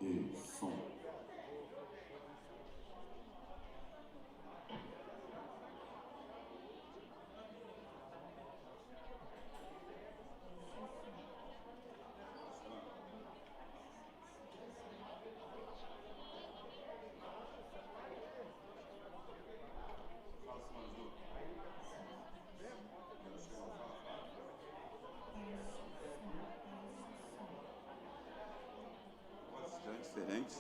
E som. Diferente.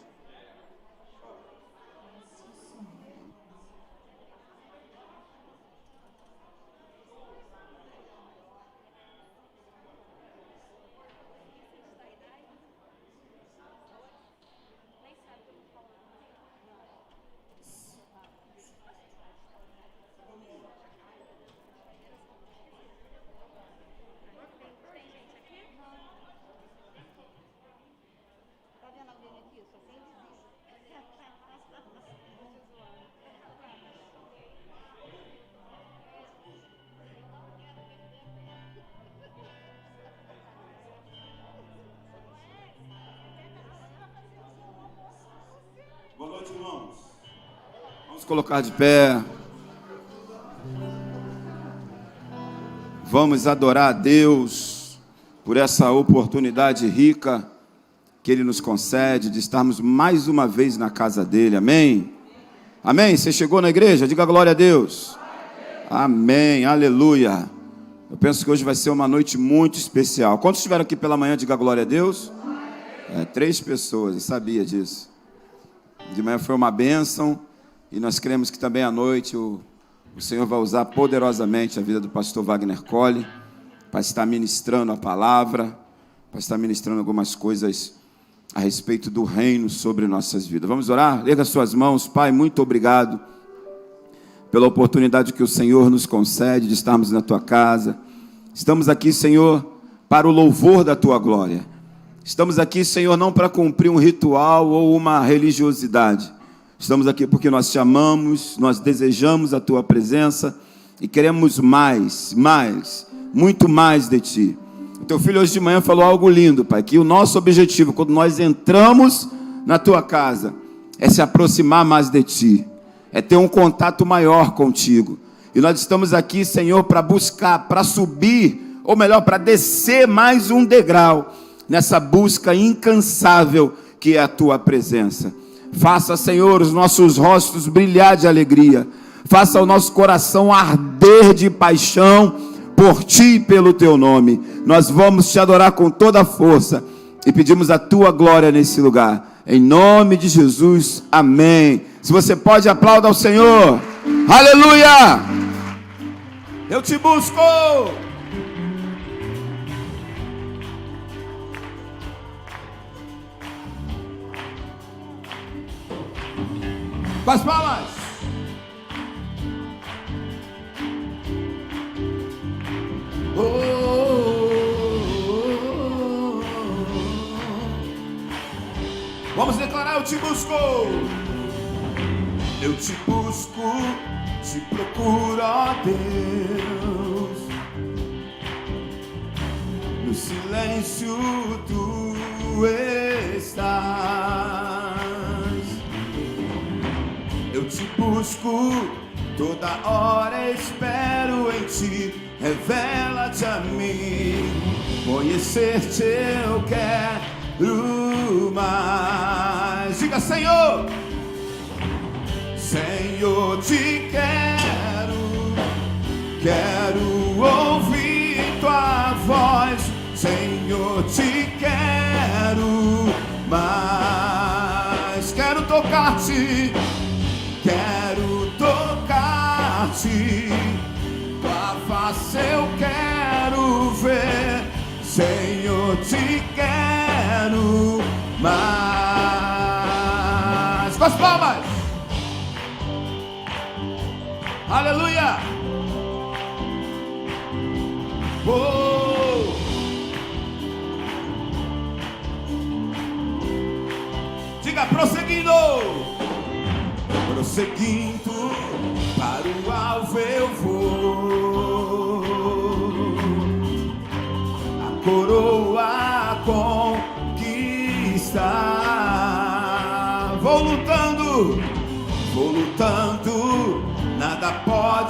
Boa noite, irmãos. Vamos colocar de pé. Vamos adorar a Deus por essa oportunidade rica que Ele nos concede de estarmos mais uma vez na casa dEle. Amém? Amém? Você chegou na igreja? Diga glória a Deus. Amém. Aleluia. Eu penso que hoje vai ser uma noite muito especial. Quantos estiveram aqui pela manhã? Diga glória a Deus. 3 pessoas, eu sabia disso. De manhã foi uma bênção e nós cremos que também à noite o Senhor vai usar poderosamente a vida do pastor Wagner Colli para estar ministrando a palavra, para estar ministrando algumas coisas a respeito do reino sobre nossas vidas. Vamos orar? Erga suas mãos. Pai, muito obrigado pela oportunidade que o Senhor nos concede de estarmos na Tua casa. Estamos aqui, Senhor, para o louvor da Tua glória. Estamos aqui, Senhor, não para cumprir um ritual ou uma religiosidade. Estamos aqui porque nós te amamos, nós desejamos a Tua presença e queremos mais, muito mais de Ti. O Teu filho hoje de manhã falou algo lindo, Pai, que o nosso objetivo, quando nós entramos na Tua casa, é se aproximar mais de Ti, é ter um contato maior contigo. E nós estamos aqui, Senhor, para buscar, para subir, ou melhor, para descer mais um degrau, nessa busca incansável que é a Tua presença. Faça, Senhor, os nossos rostos brilhar de alegria. Faça o nosso coração arder de paixão por Ti e pelo Teu nome. Nós vamos Te adorar com toda a força e pedimos a Tua glória nesse lugar. Em nome de Jesus, amém. Se você pode, aplauda ao Senhor. Aleluia! Eu te busco! Com as palmas. Oh, oh, oh. Vamos declarar: eu te busco. Eu te busco, te procuro, ó Deus. No silêncio tu estás. Eu te busco, toda hora espero em Ti. Revela-te a mim, conhecer-te eu quero mais. Diga: Senhor, Senhor, te quero ouvir Tua voz. Senhor, te quero mais. Quero tocar-te. Quero tocar-te, Tua face eu quero ver. Senhor, te quero mais. Com as palmas. Aleluia. Oh. Diga: prosseguindo. Prosseguindo para o alvo eu vou, a coroa conquistar.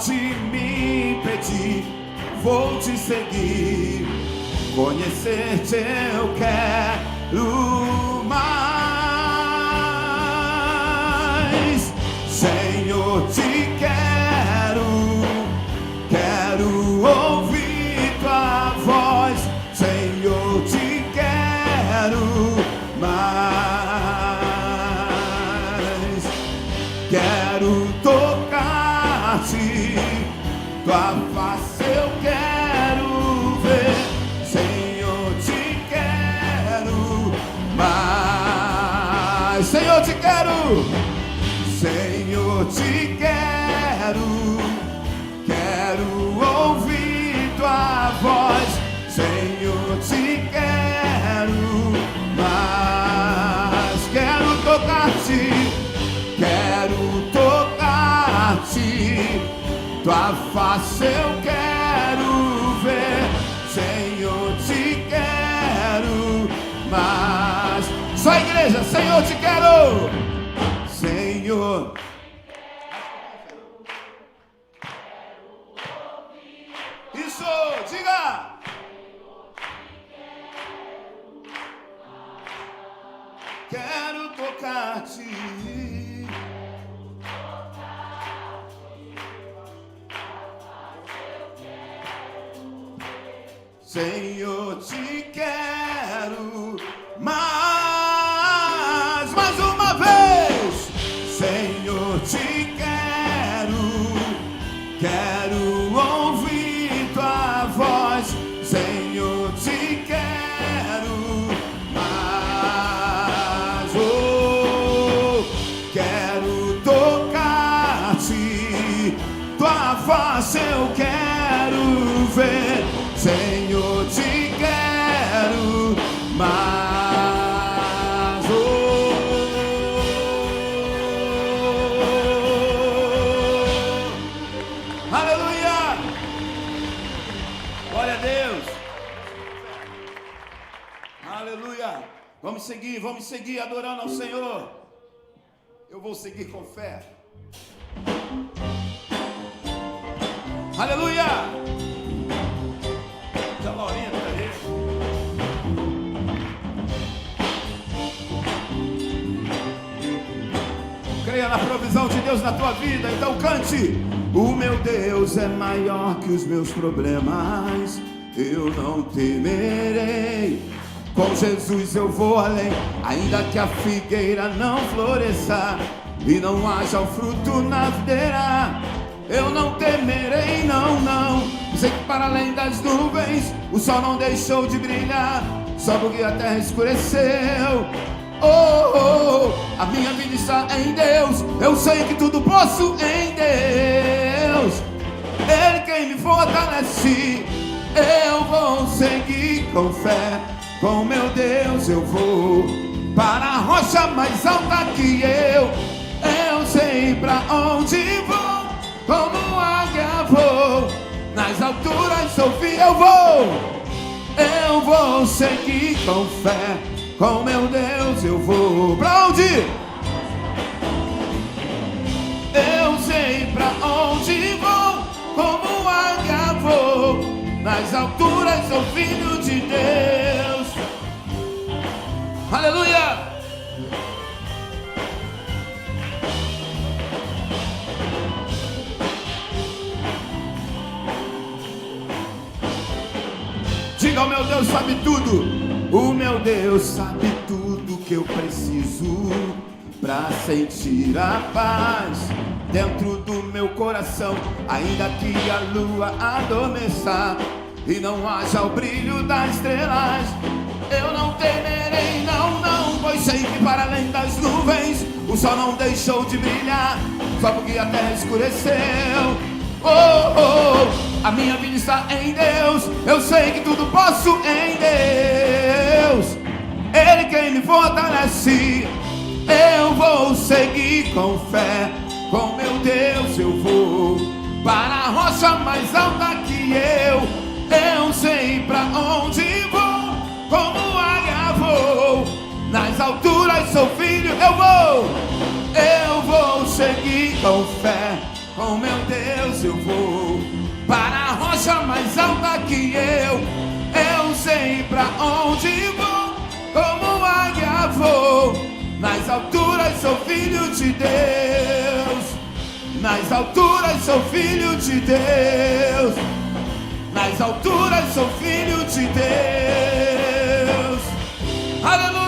pode me impedir. Vou te seguir, conhecer-te eu quero mais. Senhor, te quero ouvir tua voz. Senhor, te quero mais. Quero tocar-te, tua face eu quero ver. Senhor, te quero mais. Senhor, te quero. Senhor, te quero ouvir tua voz. Senhor, te quero mais. Quero tocar-te, tua face eu quero ver. Senhor, te quero mais. Só a igreja, Senhor, te quero. Senhor, isso, diga. Quero tocar-te, Senhor, te quero mais uma vez. Senhor, te quero ouvir tua voz. Senhor, te quero mais. Oh, quero tocar-te, tua face eu quero ver. Senhor, te quero mais. Oh, aleluia! Glória a Deus! Aleluia! Vamos seguir adorando ao Senhor. Eu vou seguir com fé. Aleluia! Creia na provisão de Deus na tua vida, então cante. O meu Deus é maior que os meus problemas, eu não temerei. Com Jesus eu vou além, ainda que a figueira não floresça e não haja o fruto na videira, eu não temerei, não. Sei que para além das nuvens o sol não deixou de brilhar, só porque a terra escureceu. A minha vida está em Deus, eu sei que tudo posso em Deus. Ele quem me fortalece, eu vou seguir com fé. Com meu Deus eu vou para a rocha mais alta que eu sei pra onde vou, como águia vou, nas alturas sou fiel, eu vou seguir com fé. Com meu Deus eu vou pra onde? Eu sei pra onde vou, como águia vou, nas alturas sou filho de Deus. Aleluia! Diga, o meu Deus sabe tudo. O meu Deus sabe tudo que eu preciso pra sentir a paz dentro do meu coração. Ainda que a lua adormeça e não haja o brilho das estrelas, eu não temerei, não, pois sei que para além das nuvens o sol não deixou de brilhar, só porque a terra escureceu. A minha vida está em Deus, eu sei que tudo posso em Deus. Ele quem me fortalece, eu vou seguir com fé. Com meu Deus eu vou para a rocha mais alta que eu sei pra onde vou, como águia vou, nas alturas sou filho, eu vou seguir com fé. Com meu Deus eu vou mais alta que eu sei pra onde vou, como águia vou, nas alturas sou filho de Deus, nas alturas sou filho de Deus, nas alturas sou filho de Deus, aleluia!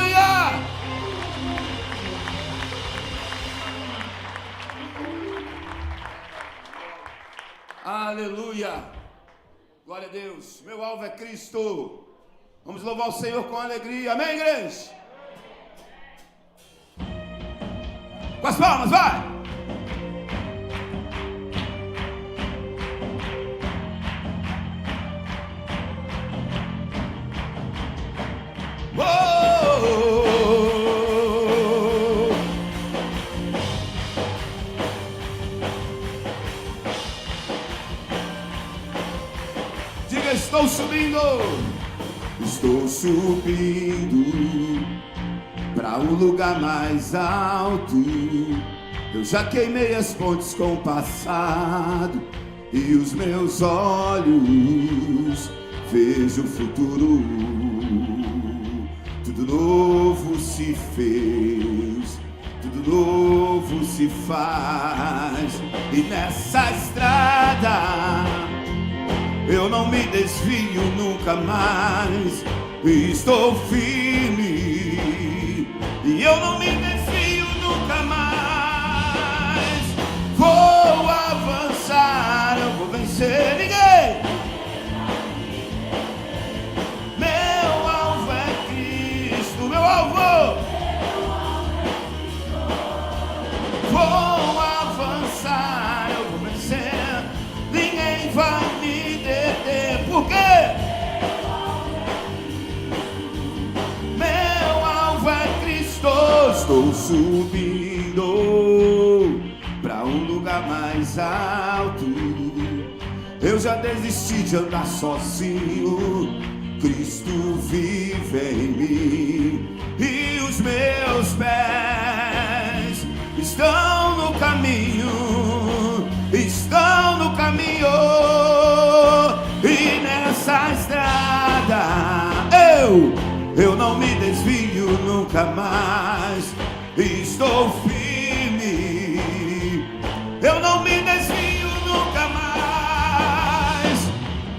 Aleluia! Glória a Deus, meu alvo é Cristo. Vamos louvar o Senhor com alegria, amém, igreja? Com as palmas, vai! Diga, estou subindo para o lugar mais alto. Eu já queimei as pontes com o passado e os meus olhos vejo o futuro. Tudo novo se fez, tudo novo se faz, e nessa estrada eu não me desvio nunca mais. Estou firme e eu não me desvio nunca mais. Vou avançar, eu vou vencer ninguém. Meu alvo é Cristo, meu alvo. Vou avançar, eu vou vencer. Ninguém vai me deter. Por quê? Estou subindo para um lugar mais alto. Eu já desisti de andar sozinho. Cristo vive em mim e os meus pés estão no caminho, estão no caminho. E nessa estrada eu não me desvio nunca mais. Estou firme, eu não me desvio nunca mais.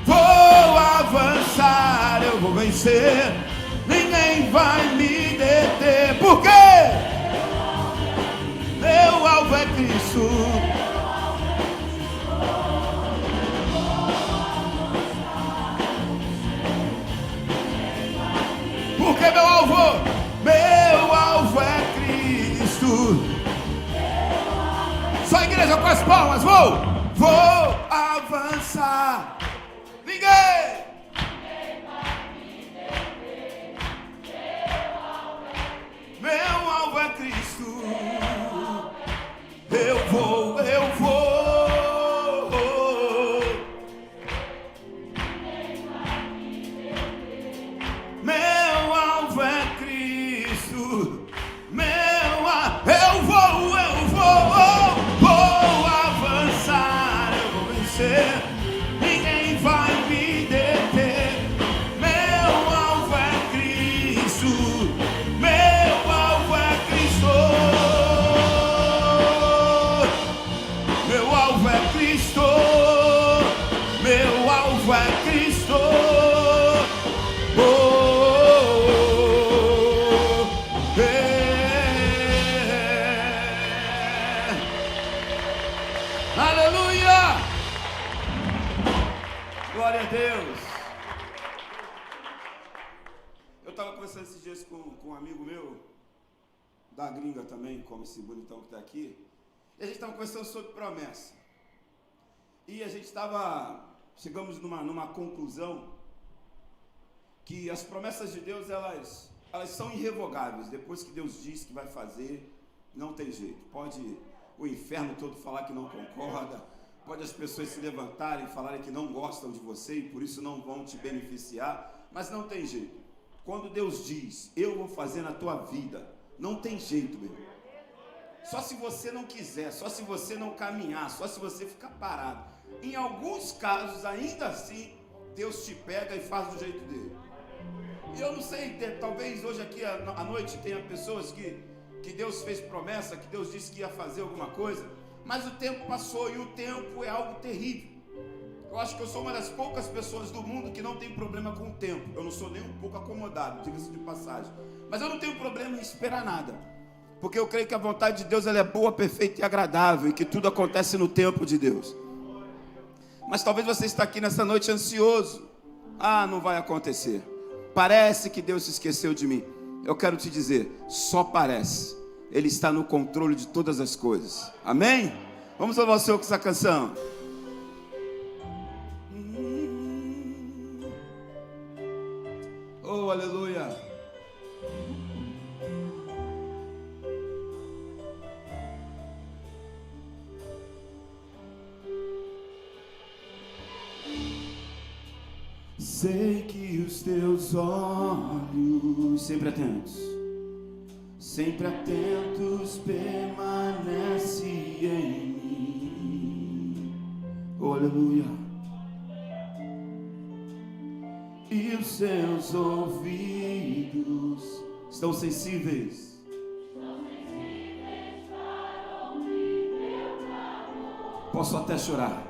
Vou avançar, eu vou vencer. Ninguém vai me deter. Por quê? Meu alvo é Cristo. Porque meu alvo é Cristo. Só a igreja com as palmas. Vou avançar. Ninguém. Meu alvo é Cristo. Eu vou. Vou avançar, eu vou vencer. Ninguém vai me deter. Meu alvo é Cristo. Meu alvo é Cristo. Meu alvo é Cristo. Meu alvo é Cristo. Aleluia! Glória a Deus! Eu estava conversando esses dias com um amigo meu, da gringa também, como esse bonitão que está aqui, e a gente estava conversando sobre promessa. E a gente chegamos numa conclusão que as promessas de Deus, elas são irrevogáveis. Depois que Deus diz que vai fazer, não tem jeito. Pode o inferno todo falar que não concorda, pode as pessoas se levantarem e falarem que não gostam de você e por isso não vão te beneficiar, mas não tem jeito. Quando Deus diz, eu vou fazer na tua vida, não tem jeito, meu irmão. Só se você não quiser, só se você não caminhar, só se você ficar parado. Em alguns casos, ainda assim, Deus te pega e faz do jeito dele. E eu não sei, talvez hoje aqui à noite tenha pessoas que Deus fez promessa, que Deus disse que ia fazer alguma coisa, mas o tempo passou e o tempo é algo terrível. Eu acho que eu sou uma das poucas pessoas do mundo que não tem problema com o tempo. Eu não sou nem um pouco acomodado, diga-se de passagem. Mas eu não tenho problema em esperar nada, porque eu creio que a vontade de Deus ela é boa, perfeita e agradável, e que tudo acontece no tempo de Deus. Mas talvez você está aqui nessa noite ansioso. Não vai acontecer. Parece que Deus se esqueceu de mim. Eu quero te dizer, só parece. Ele está no controle de todas as coisas. Amém? Vamos louvar o Senhor com essa canção. Oh, aleluia. Sei que os teus olhos, sempre atentos permanecem em mim. Oh, aleluia. E os seus ouvidos estão sensíveis para ouvir meu clamor. Posso até chorar.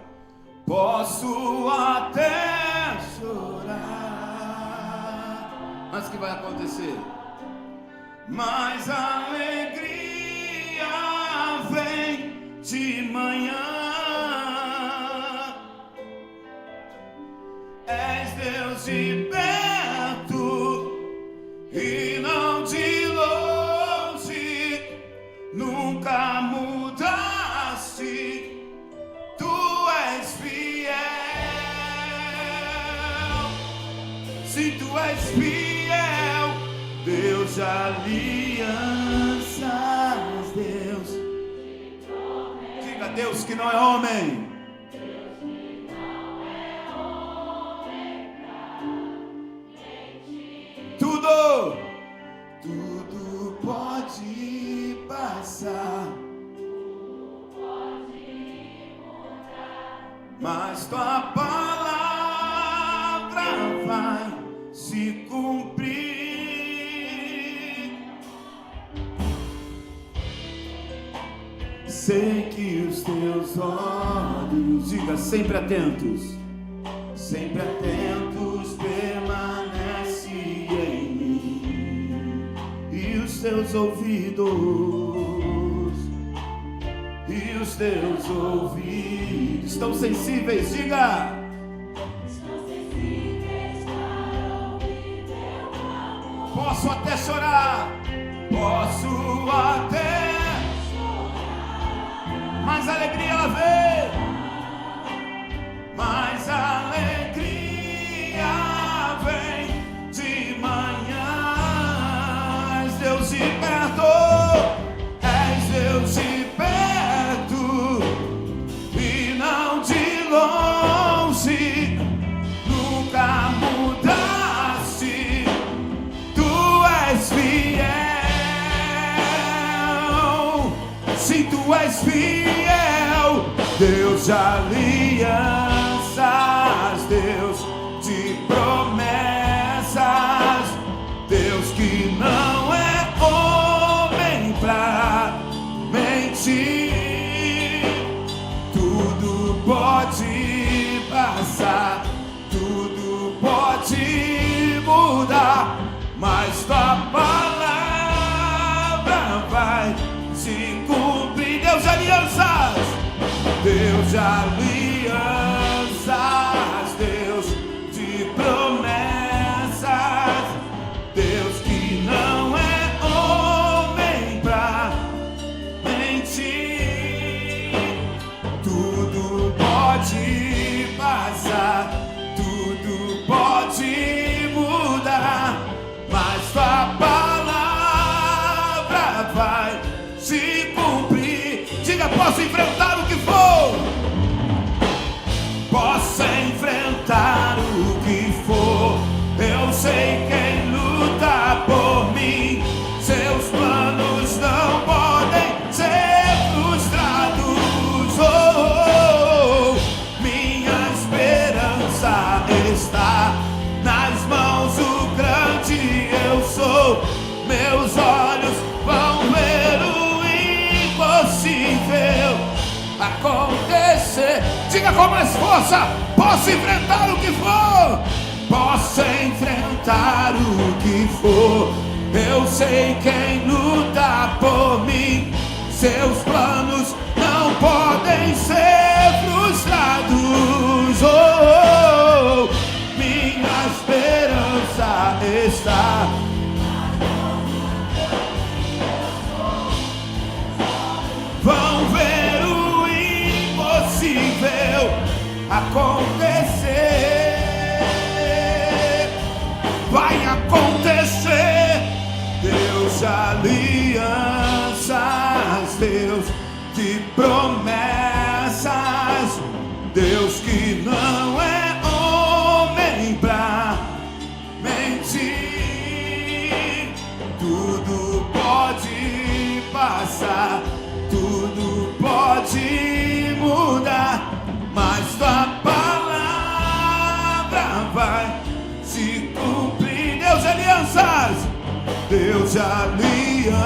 Mas o que vai acontecer? Mas a alegria vem de manhã. És Deus de perto e não de longe. Nunca mudaste. Tu és fiel. Se tu és fiel, Deus de alianças, Deus. Diga, Deus que não é homem. Deus que não é homem pra mentir. Tudo pode passar. Tudo pode mudar. Mas tua palavra vai se cumprir. Sei que os teus olhos, diga, sempre atentos permanecem em mim. E os teus ouvidos estão sensíveis, diga. Posso até chorar, mas a alegria ela vem, mas a alegria vem de manhã. És Deus de perto, e não de longe. Nunca mudaste. Fiel, se tu és fiel, Deus de alianças, Deus de promessas, Deus que não é homem pra mentir. Tudo pode passar, tudo pode mudar, mas tua palavra vai se cumprir. Deus de alianças, Deus de alianças, Deus de promessas, Deus que não é homem pra mentir. Tudo pode passar, tudo pode mudar, mas tua palavra vai se cumprir. Diga, posso enfrentar o que for. Diga com mais força: posso enfrentar o que for. Posso enfrentar o que for. Eu sei quem luta por mim. Seus planos não podem ser frustrados. Oh, minha esperança está. Vão ver o impossível acontecer. Vai acontecer. Deus de alianças, Deus de promessas, Deus que não é homem pra mentir. Tudo pode passar, tudo pode mudar, mas tua palavra vai se cumprir. Deus de alianças, Deus de alianças,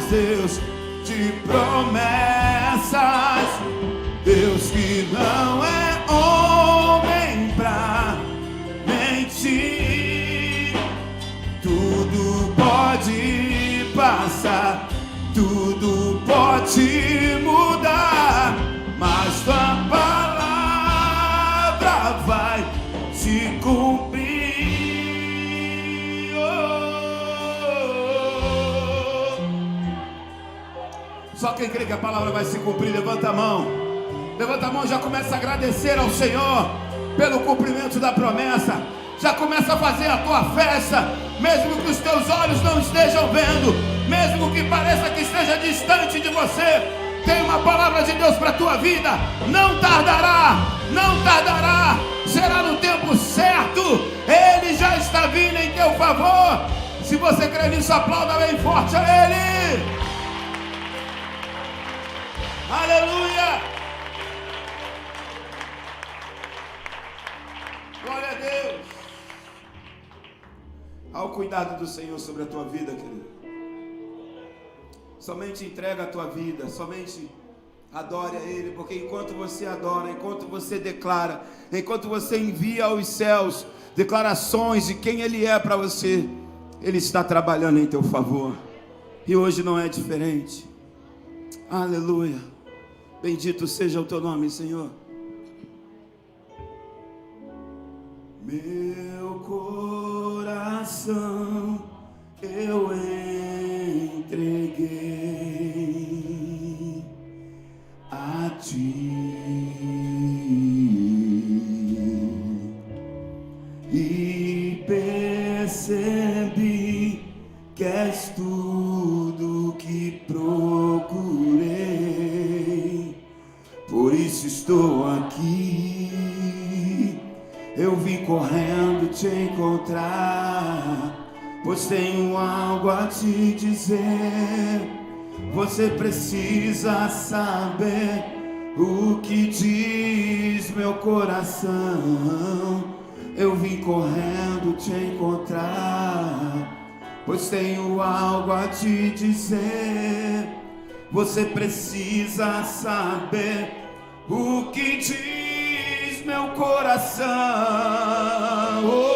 Deus de promessas, Deus que não é homem pra mentir. Tudo pode passar, tudo pode mudar, mas tua palavra vai se cumprir. Só quem crê que a palavra vai se cumprir, levanta a mão. Levanta a mão e já começa a agradecer ao Senhor pelo cumprimento da promessa. Já começa a fazer a tua festa, mesmo que os teus olhos não estejam vendo, mesmo que pareça que esteja distante de você. Tem uma palavra de Deus para a tua vida. Não tardará, não tardará. Será no tempo certo. Ele já está vindo em teu favor. Se você crê nisso, aplauda bem forte a Ele. Aleluia. Glória a Deus. Ao cuidado do Senhor sobre a tua vida, querido. Somente entrega a tua vida, somente adore a Ele, porque enquanto você adora, enquanto você declara, enquanto você envia aos céus declarações de quem Ele é para você, Ele está trabalhando em teu favor. E hoje não é diferente. Aleluia. Bendito seja o teu nome, Senhor. Meu coração eu entreguei a ti e percebi que és tudo que procurei. Por isso estou aqui. Eu vim correndo te encontrar, pois tenho algo a te dizer. Você precisa saber o que diz meu coração. Eu vim correndo te encontrar, pois tenho algo a te dizer. Você precisa saber o que diz meu coração. Oh,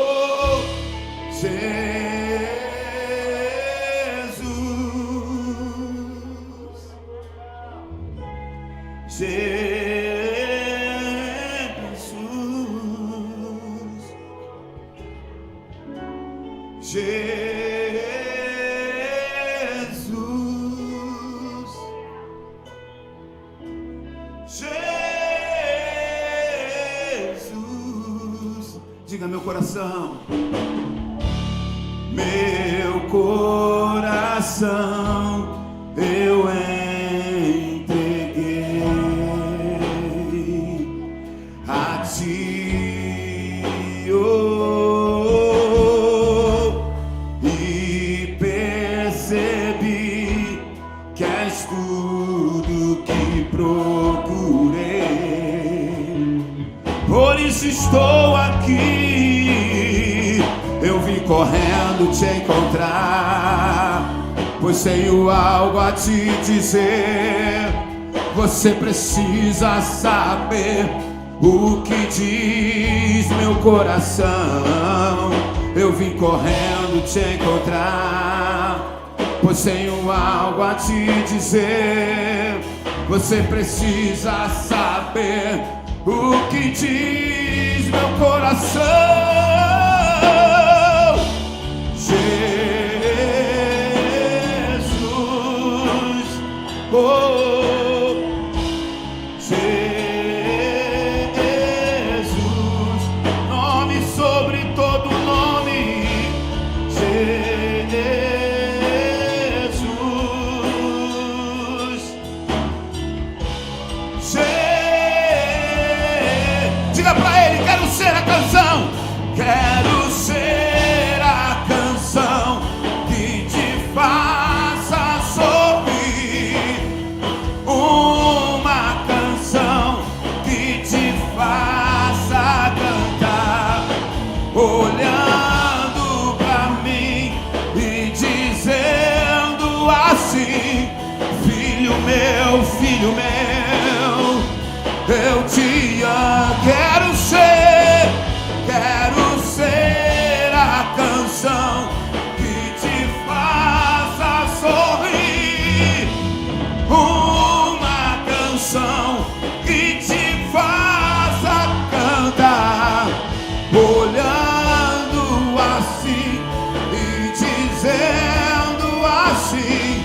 diga meu coração. Meu coração eu entreguei a ti, oh, e percebi que és tudo que procurei. Por isso estou aqui. Eu vim correndo te encontrar, pois tenho algo a te dizer. Você precisa saber o que diz meu coração. Eu vim correndo te encontrar, pois tenho algo a te dizer. Você precisa saber o que diz meu coração. Jesus, oh, Jesus, nome sobre todo nome. Diga pra ele: quero ser a canção. Quero ser a canção que te faça sorrir. Uma canção que te faça cantar, olhando pra mim e dizendo assim: filho meu, eu te amo. Quero ser a canção que te faça sorrir. Uma canção que te faça cantar, olhando assim e dizendo assim: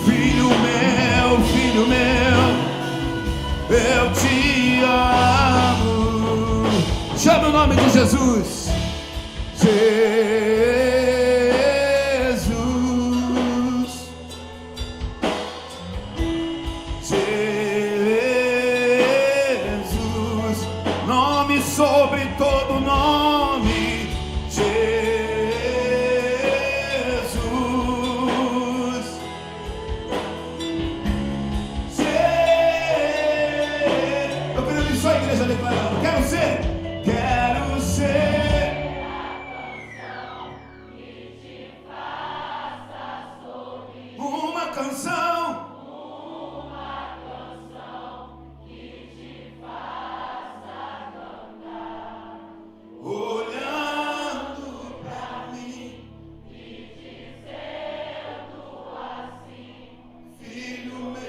filho meu, eu te amo. Chama o nome de Jesus. Jesus, Jesus, nome sobre todo nome. Jesus, eu quero ver só a igreja declarando: quero ser uma canção que te faça cantar, olhando pra mim e dizendo assim: filho meu,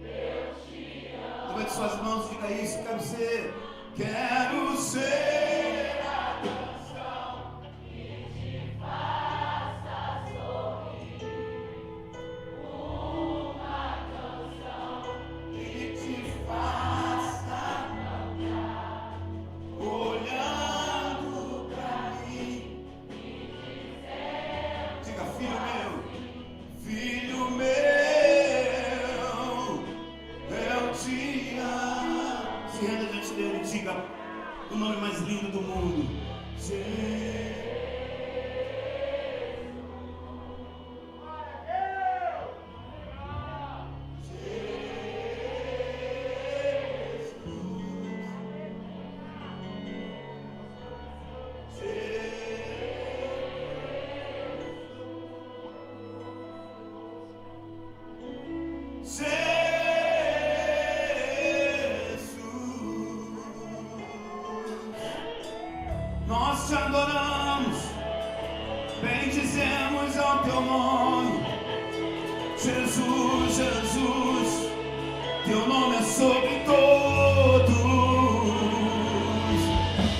eu te amo. Levante suas mãos e diga isso: quero ser a canção que te faça sorrir. Uma canção que te faça cantar, olhando pra mim e dizendo: diga, filho meu, eu te amo. Se renda diante dele e diga o nome mais lindo do mundo: Jesus. Nós te adoramos, bendizemos ao teu nome. Jesus, Jesus, teu nome é sobre todos.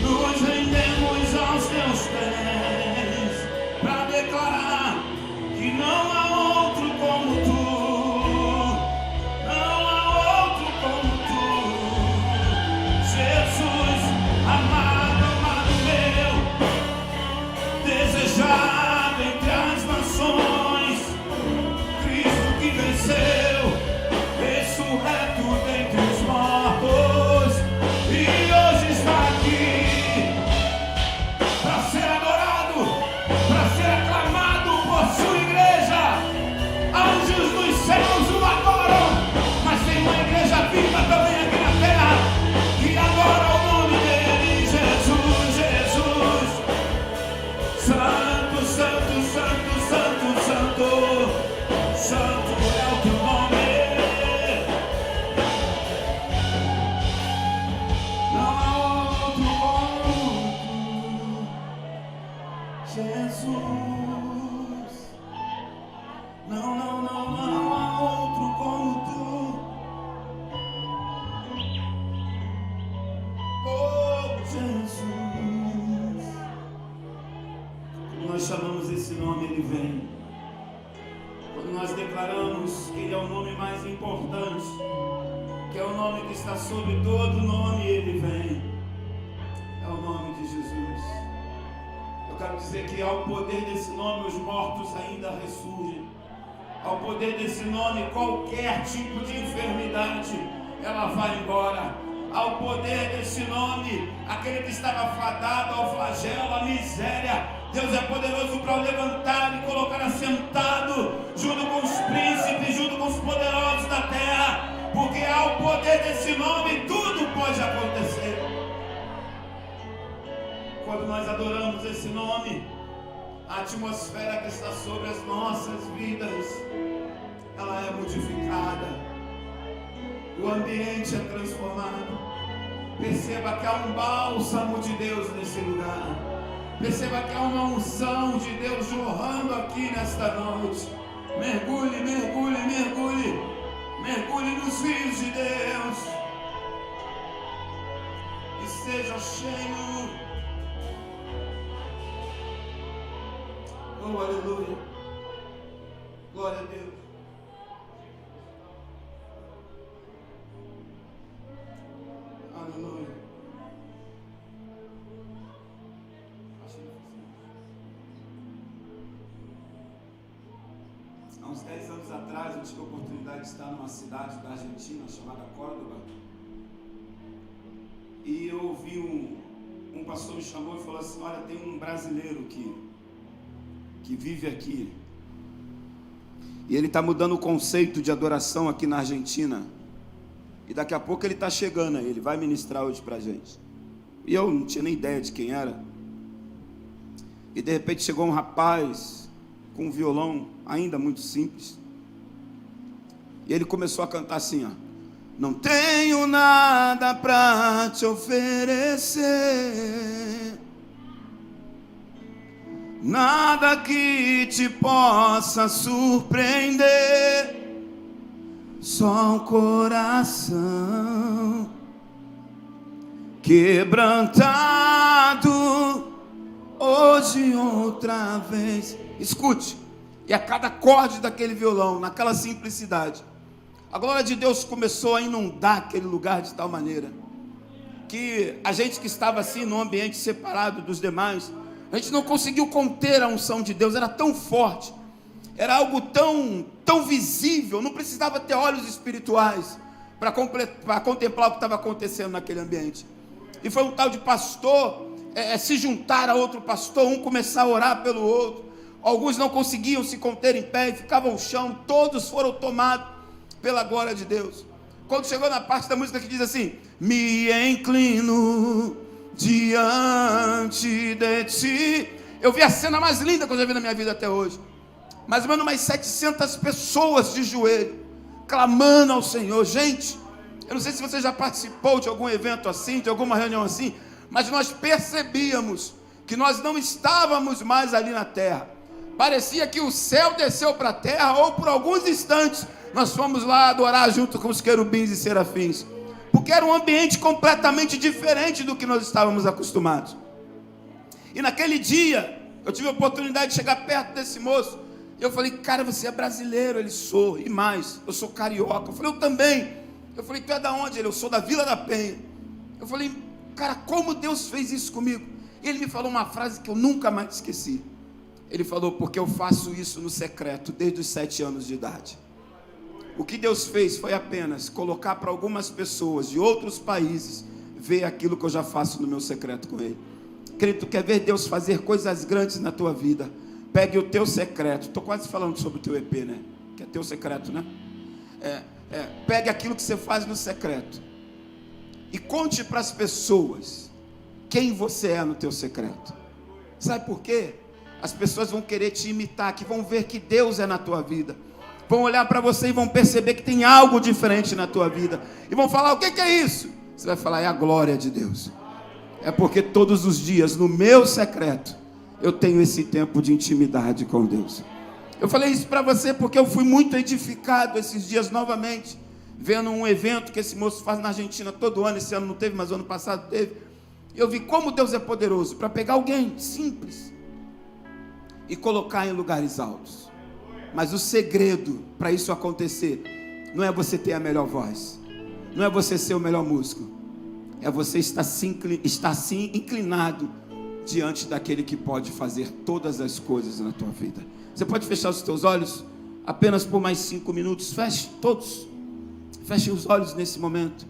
Nos rendemos aos teus pés para declarar que não há outro como tu. Não há outro como tu. Jesus, amado, amado meu, desejado entre as nações, Cristo que venceu, ressurreto dentre os mortos, e hoje está aqui para ser adorado, para ser aclamado por sua igreja. Anjos dos céus o adoram, mas tem uma igreja viva também aqui na terra que adora o nome dele. Jesus, Jesus, Santo, Santo, Santo, Santo, Santo, Santo é o teu nome. Jesus. Não há outro como tu. Oh, Jesus. Quando nós chamamos esse nome, Ele vem. Quando nós declaramos que Ele é o nome mais importante, que é o nome que está sobre todo nome, Ele vem. É o nome de Jesus. Eu quero dizer que ao poder desse nome, os mortos ainda ressurgem. Ao poder desse nome, qualquer tipo de enfermidade, ela vai embora. Ao poder desse nome, aquele que estava fadado ao flagelo, à miséria, Deus é poderoso para o levantar e colocar assentado, junto com os príncipes, junto com os poderosos da terra, porque ao poder desse nome, tudo pode acontecer. Quando nós adoramos esse nome, a atmosfera que está sobre as nossas vidas, ela é modificada, o ambiente é transformado. Perceba que há um bálsamo de Deus nesse lugar. Perceba que há uma unção de Deus jorrando aqui nesta noite. Mergulhe, mergulhe, mergulhe. Mergulhe nos rios de Deus. E seja cheio. Oh, aleluia. Glória a Deus. Aleluia. Há uns 10 anos atrás eu tive a oportunidade de estar numa cidade da Argentina chamada Córdoba. E eu ouvi um pastor me chamou e falou assim: olha, tem um brasileiro que vive aqui. E ele está mudando o conceito de adoração aqui na Argentina. E daqui a pouco ele está chegando aí, ele vai ministrar hoje para a gente. E eu não tinha nem ideia de quem era. E de repente chegou um rapaz com um violão ainda muito simples. E ele começou a cantar assim, ó: não tenho nada para te oferecer, nada que te possa surpreender, só um coração quebrantado hoje outra vez. Escute, e a cada acorde daquele violão, naquela simplicidade, a glória de Deus começou a inundar aquele lugar de tal maneira que a gente que estava assim num ambiente separado dos demais, a gente não conseguiu conter a unção de Deus. Era tão forte, era algo tão visível, não precisava ter olhos espirituais para contemplar o que estava acontecendo naquele ambiente. E foi um tal de pastor se juntar a outro pastor, um começar a orar pelo outro. Alguns não conseguiam se conter em pé e ficavam no chão. Todos foram tomados pela glória de Deus. Quando chegou na parte da música que diz assim: me inclino diante de ti, eu vi a cena mais linda que eu já vi na minha vida até hoje. Mais ou menos umas 700 pessoas de joelho, clamando ao Senhor. Gente, eu não sei se você já participou de algum evento assim, de alguma reunião assim, mas nós percebíamos que nós não estávamos mais ali na terra. Parecia que o céu desceu para a terra, ou por alguns instantes nós fomos lá adorar junto com os querubins e serafins, porque era um ambiente completamente diferente do que nós estávamos acostumados. E naquele dia eu tive a oportunidade de chegar perto desse moço. Eu falei: cara, você é brasileiro? Ele: sou. E mais, eu sou carioca. Eu falei: eu também. Eu falei: tu é da onde? Ele: eu sou da Vila da Penha. Eu falei: cara, como Deus fez isso comigo? E ele me falou uma frase que eu nunca mais esqueci. Ele falou: porque eu faço isso no secreto desde os 7 anos de idade. O que Deus fez foi apenas colocar para algumas pessoas de outros países ver aquilo que eu já faço no meu secreto com Ele. Querido, tu quer ver Deus fazer coisas grandes na tua vida? Pegue o teu secreto. Estou quase falando sobre o teu EP, né? Que é teu secreto, né? Pegue aquilo que você faz no secreto e conte para as pessoas quem você é no teu secreto. Sabe por quê? As pessoas vão querer te imitar, que vão ver que Deus é na tua vida. Vão olhar para você e vão perceber que tem algo diferente na tua vida. E vão falar: o que é isso? Você vai falar: é a glória de Deus. É porque todos os dias no meu secreto eu tenho esse tempo de intimidade com Deus. Eu falei isso para você porque eu fui muito edificado esses dias novamente, vendo um evento que esse moço faz na Argentina todo ano. Esse ano não teve, mas ano passado teve. Eu vi como Deus é poderoso para pegar alguém simples e colocar em lugares altos. Mas o segredo para isso acontecer não é você ter a melhor voz, não é você ser o melhor músico, é você estar assim inclinado diante daquele que pode fazer todas as coisas na tua vida. Você pode fechar os teus olhos apenas por mais 5 minutos. Feche todos, fechem os olhos nesse momento,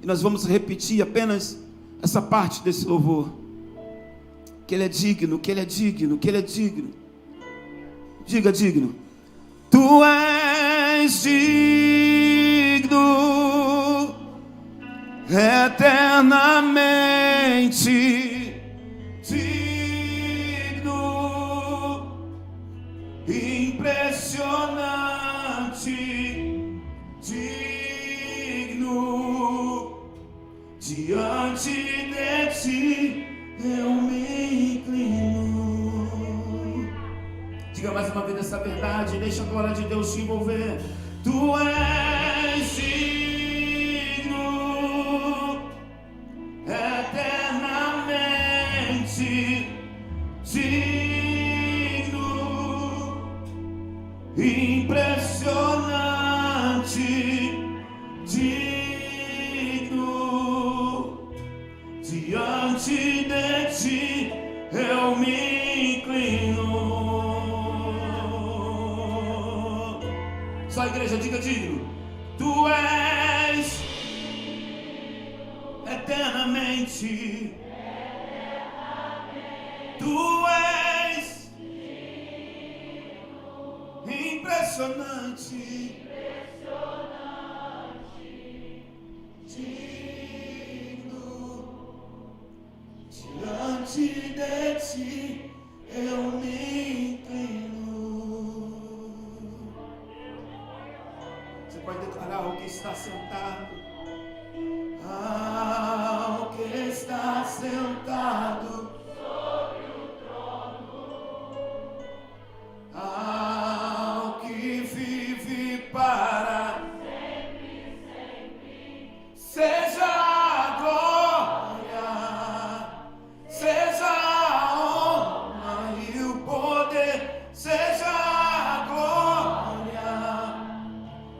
e nós vamos repetir apenas essa parte desse louvor, que Ele é digno, que Ele é digno, que Ele é digno. Diga digno. Tu és digno, eternamente digno, impressionante, digno, diante de ti eu me inclino. Diga mais uma vez essa verdade, deixa a glória de Deus te envolver. Tu és digno, eternamente digno, impressionante, digno, diante de ti eu me inclino. Só a igreja, diga digno. Tu és eternamente, tu és impressionante, digno, diante de ti eu me inclino. Você pode declarar ao que está sentado, ao que está sentado sobre o trono, ao que vive para sempre, sempre, seja a glória, seja a honra e o poder, seja a glória,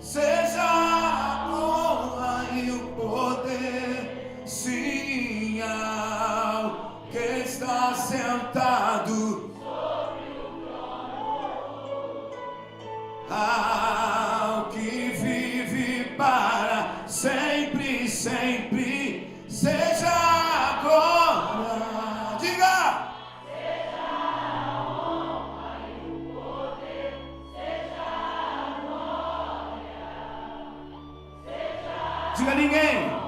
seja a honra e o poder, sim, ao que está sentado sobre o trono, ao que vive para sempre, sempre, seja a glória. Diga! Seja a honra e o poder, seja a glória, seja. Diga ninguém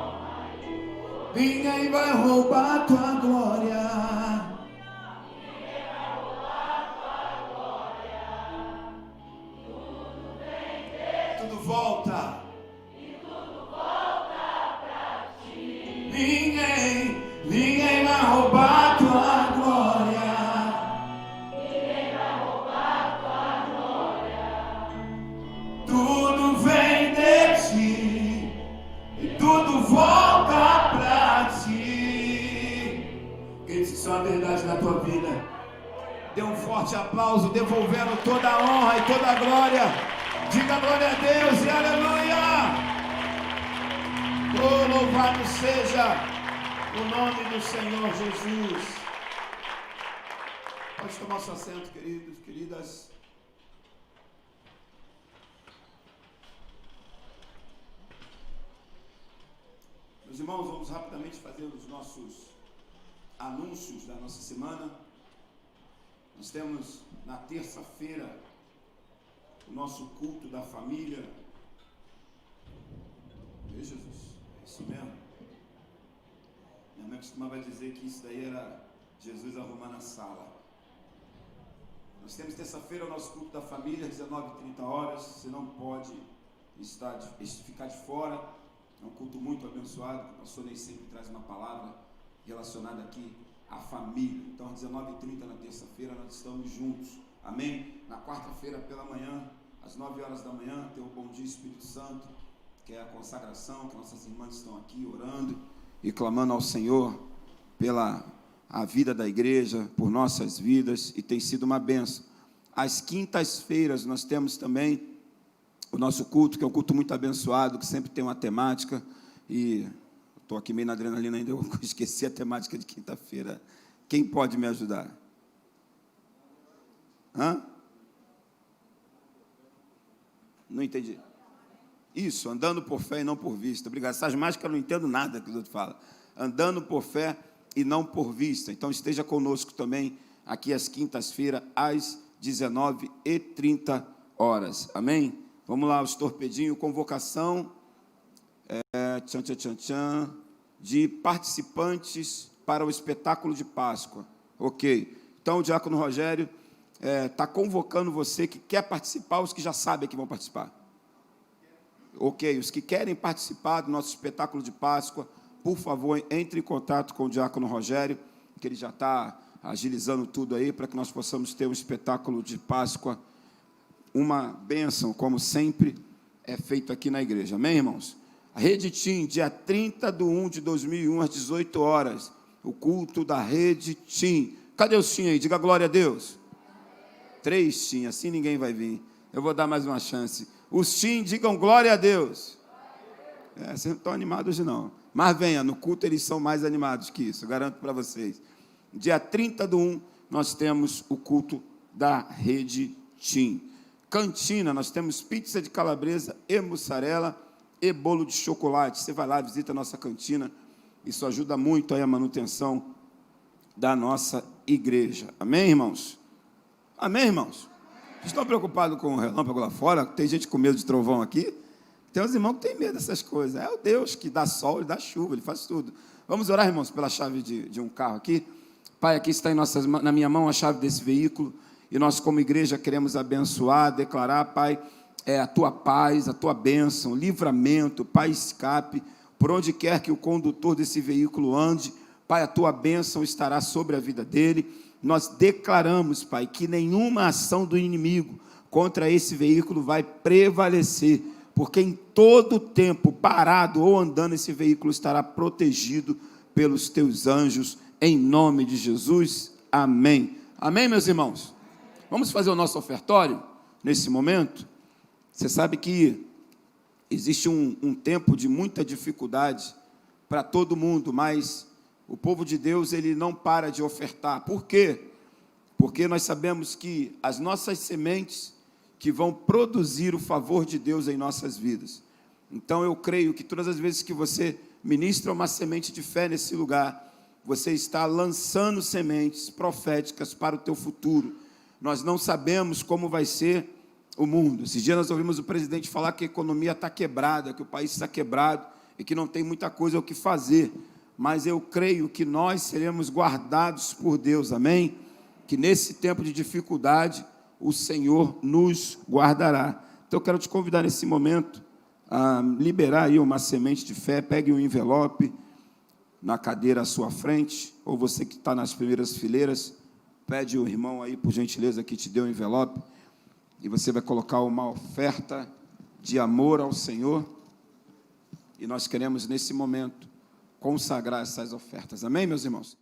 vai roubar tua glória. Ninguém vai roubar tua glória. Tudo vem de tudo volta. E tudo volta pra ti. Ninguém vai roubar tua glória. Ninguém vai roubar tua glória. Tudo vem de ti. E tudo volta pra ti. Isso é uma verdade na tua vida. Dê um forte aplauso, devolvendo toda a honra e toda a glória. Diga glória a Deus e aleluia. Oh, louvado seja o nome do Senhor Jesus. Pode tomar seu assento, queridos, queridas. Meus irmãos, vamos rapidamente fazer os nossos anúncios da nossa semana. Nós temos na terça-feira o nosso culto da família. Meu Jesus, é isso mesmo. Minha mãe costumava dizer que isso daí era Jesus arrumando a sala. Nós temos terça-feira o nosso culto da família, 19h30. Você não pode ficar de fora. É um culto muito abençoado. O pastor nem sempre traz uma palavra relacionada aqui a família. Então, às 19h30 na terça-feira, nós estamos juntos. Amém? Na quarta-feira pela manhã, às 9 horas da manhã, tem o Bom Dia Espírito Santo, que é a consagração, que nossas irmãs estão aqui orando e clamando ao Senhor pela a vida da igreja, por nossas vidas, e tem sido uma bênção. Às quintas-feiras nós temos também o nosso culto, que é um culto muito abençoado, que sempre tem uma temática, e estou aqui meio na adrenalina ainda, eu esqueci a temática de quinta-feira. Quem pode me ajudar? Hã? Não entendi. Isso, andando por fé e não por vista. Obrigado. Essas mágicas eu não entendo nada que o outro fala. Andando por fé e não por vista. Então, esteja conosco também, aqui às quintas-feiras, às 19h30. Amém? Vamos lá, os torpedinhos, convocação de participantes para o espetáculo de Páscoa. Ok. Então, o diácono Rogério está convocando você que quer participar, os que já sabem que vão participar. Ok, os que querem participar do nosso espetáculo de Páscoa, por favor, entre em contato com o diácono Rogério, que ele já está agilizando tudo aí, para que nós possamos ter um espetáculo de Páscoa, uma bênção, como sempre é feito aqui na igreja. Amém, irmãos? A Rede Tim, dia 30/1/2001, às 18 horas, o culto da Rede Tim. Cadê os Tim aí? Diga glória a Deus. 3 Tim, assim ninguém vai vir. Eu vou dar mais uma chance. Os Tim, digam glória a Deus. Vocês não estão animados hoje não. Mas venha, no culto eles são mais animados que isso, eu garanto para vocês. Dia 30/1, nós temos o culto da Rede Tim. Cantina, nós temos pizza de calabresa e mussarela e bolo de chocolate. Você vai lá, visita a nossa cantina. Isso ajuda muito aí a manutenção da nossa igreja. Amém, irmãos? Amém, irmãos? Vocês estão preocupados com o relâmpago lá fora? Tem gente com medo de trovão aqui? Tem uns irmãos que têm medo dessas coisas. É o Deus que dá sol e dá chuva, Ele faz tudo. Vamos orar, irmãos, pela chave de um carro aqui. Pai, aqui está na minha mão a chave desse veículo, e nós como igreja queremos abençoar, declarar, Pai, a Tua paz, a Tua bênção, livramento, Pai, escape, por onde quer que o condutor desse veículo ande, Pai, a Tua bênção estará sobre a vida dele. Nós declaramos, Pai, que nenhuma ação do inimigo contra esse veículo vai prevalecer, porque em todo tempo, parado ou andando, esse veículo estará protegido pelos Teus anjos, em nome de Jesus. Amém. Amém, meus irmãos? Vamos fazer o nosso ofertório nesse momento? Você sabe que existe um tempo de muita dificuldade para todo mundo, mas o povo de Deus, ele não para de ofertar. Por quê? Porque nós sabemos que as nossas sementes que vão produzir o favor de Deus em nossas vidas. Então, eu creio que todas as vezes que você ministra uma semente de fé nesse lugar, você está lançando sementes proféticas para o teu futuro. Nós não sabemos como vai ser o mundo. Esses dias nós ouvimos o presidente falar que a economia está quebrada, que o país está quebrado e que não tem muita coisa o que fazer. Mas eu creio que nós seremos guardados por Deus, amém? Que nesse tempo de dificuldade, o Senhor nos guardará. Então, eu quero te convidar nesse momento a liberar aí uma semente de fé. Pegue um envelope na cadeira à sua frente, ou você que está nas primeiras fileiras, pede o irmão aí, por gentileza, que te dê um envelope, e você vai colocar uma oferta de amor ao Senhor, e nós queremos, nesse momento, consagrar essas ofertas. Amém, meus irmãos?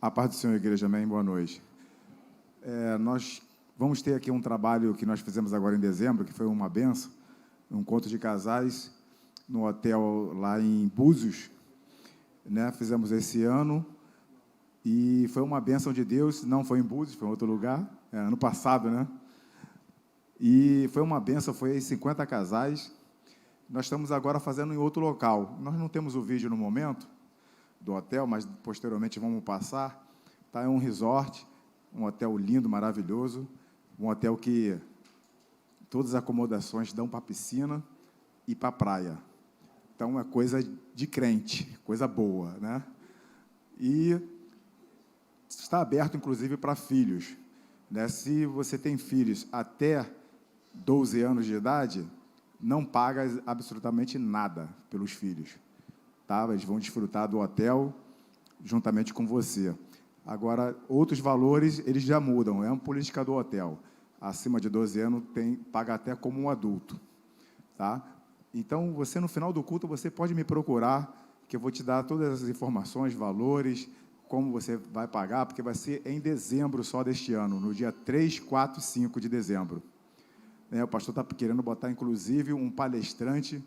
A paz do Senhor, igreja, amém, boa noite. Nós vamos ter aqui um trabalho que nós fizemos agora em dezembro, que foi uma benção, um encontro de casais no hotel lá em Búzios, né? Fizemos esse ano e foi uma bênção de Deus, não foi em Búzios, foi em outro lugar, ano passado, né? E foi uma bênção, foi 50 casais. Nós estamos agora fazendo em outro local. Nós não temos o vídeo no momento do hotel, mas posteriormente vamos passar. Tá, é um resort, um hotel lindo, maravilhoso, um hotel que todas as acomodações dão para a piscina e para a praia. Então, é coisa de crente, coisa boa, né? E está aberto, inclusive, para filhos, né? Se você tem filhos até 12 anos de idade, não paga absolutamente nada pelos filhos, tá? Eles vão desfrutar do hotel juntamente com você. Agora, outros valores, eles já mudam, é uma política do hotel. Acima de 12 anos, paga até como um adulto, tá? Então, você, no final do culto, você pode me procurar, que eu vou te dar todas as informações, valores, como você vai pagar, porque vai ser em dezembro só deste ano, no dia 3, 4 e 5 de dezembro. O pastor está querendo botar, inclusive, um palestrante,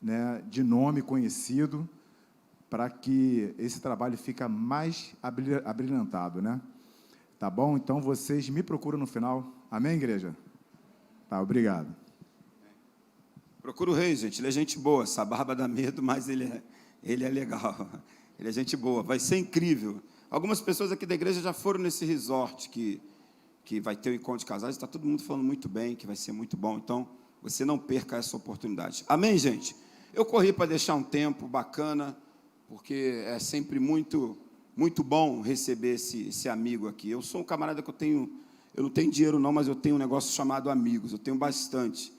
né, de nome conhecido, para que esse trabalho fique mais abrilhantado, né? Tá bom? Então, vocês me procuram no final. Amém, igreja? Tá, obrigado. Procura o rei, gente. Ele é gente boa. Essa barba dá medo, mas ele é legal. Ele é gente boa. Vai ser incrível. Algumas pessoas aqui da igreja já foram nesse resort que vai ter o encontro de casais. Está todo mundo falando muito bem, que vai ser muito bom. Então, você não perca essa oportunidade. Amém, gente? Eu corri para deixar um tempo bacana, porque é sempre muito, muito bom receber esse amigo aqui. Eu sou um camarada que eu não tenho dinheiro não, mas eu tenho um negócio chamado amigos. Eu tenho bastante.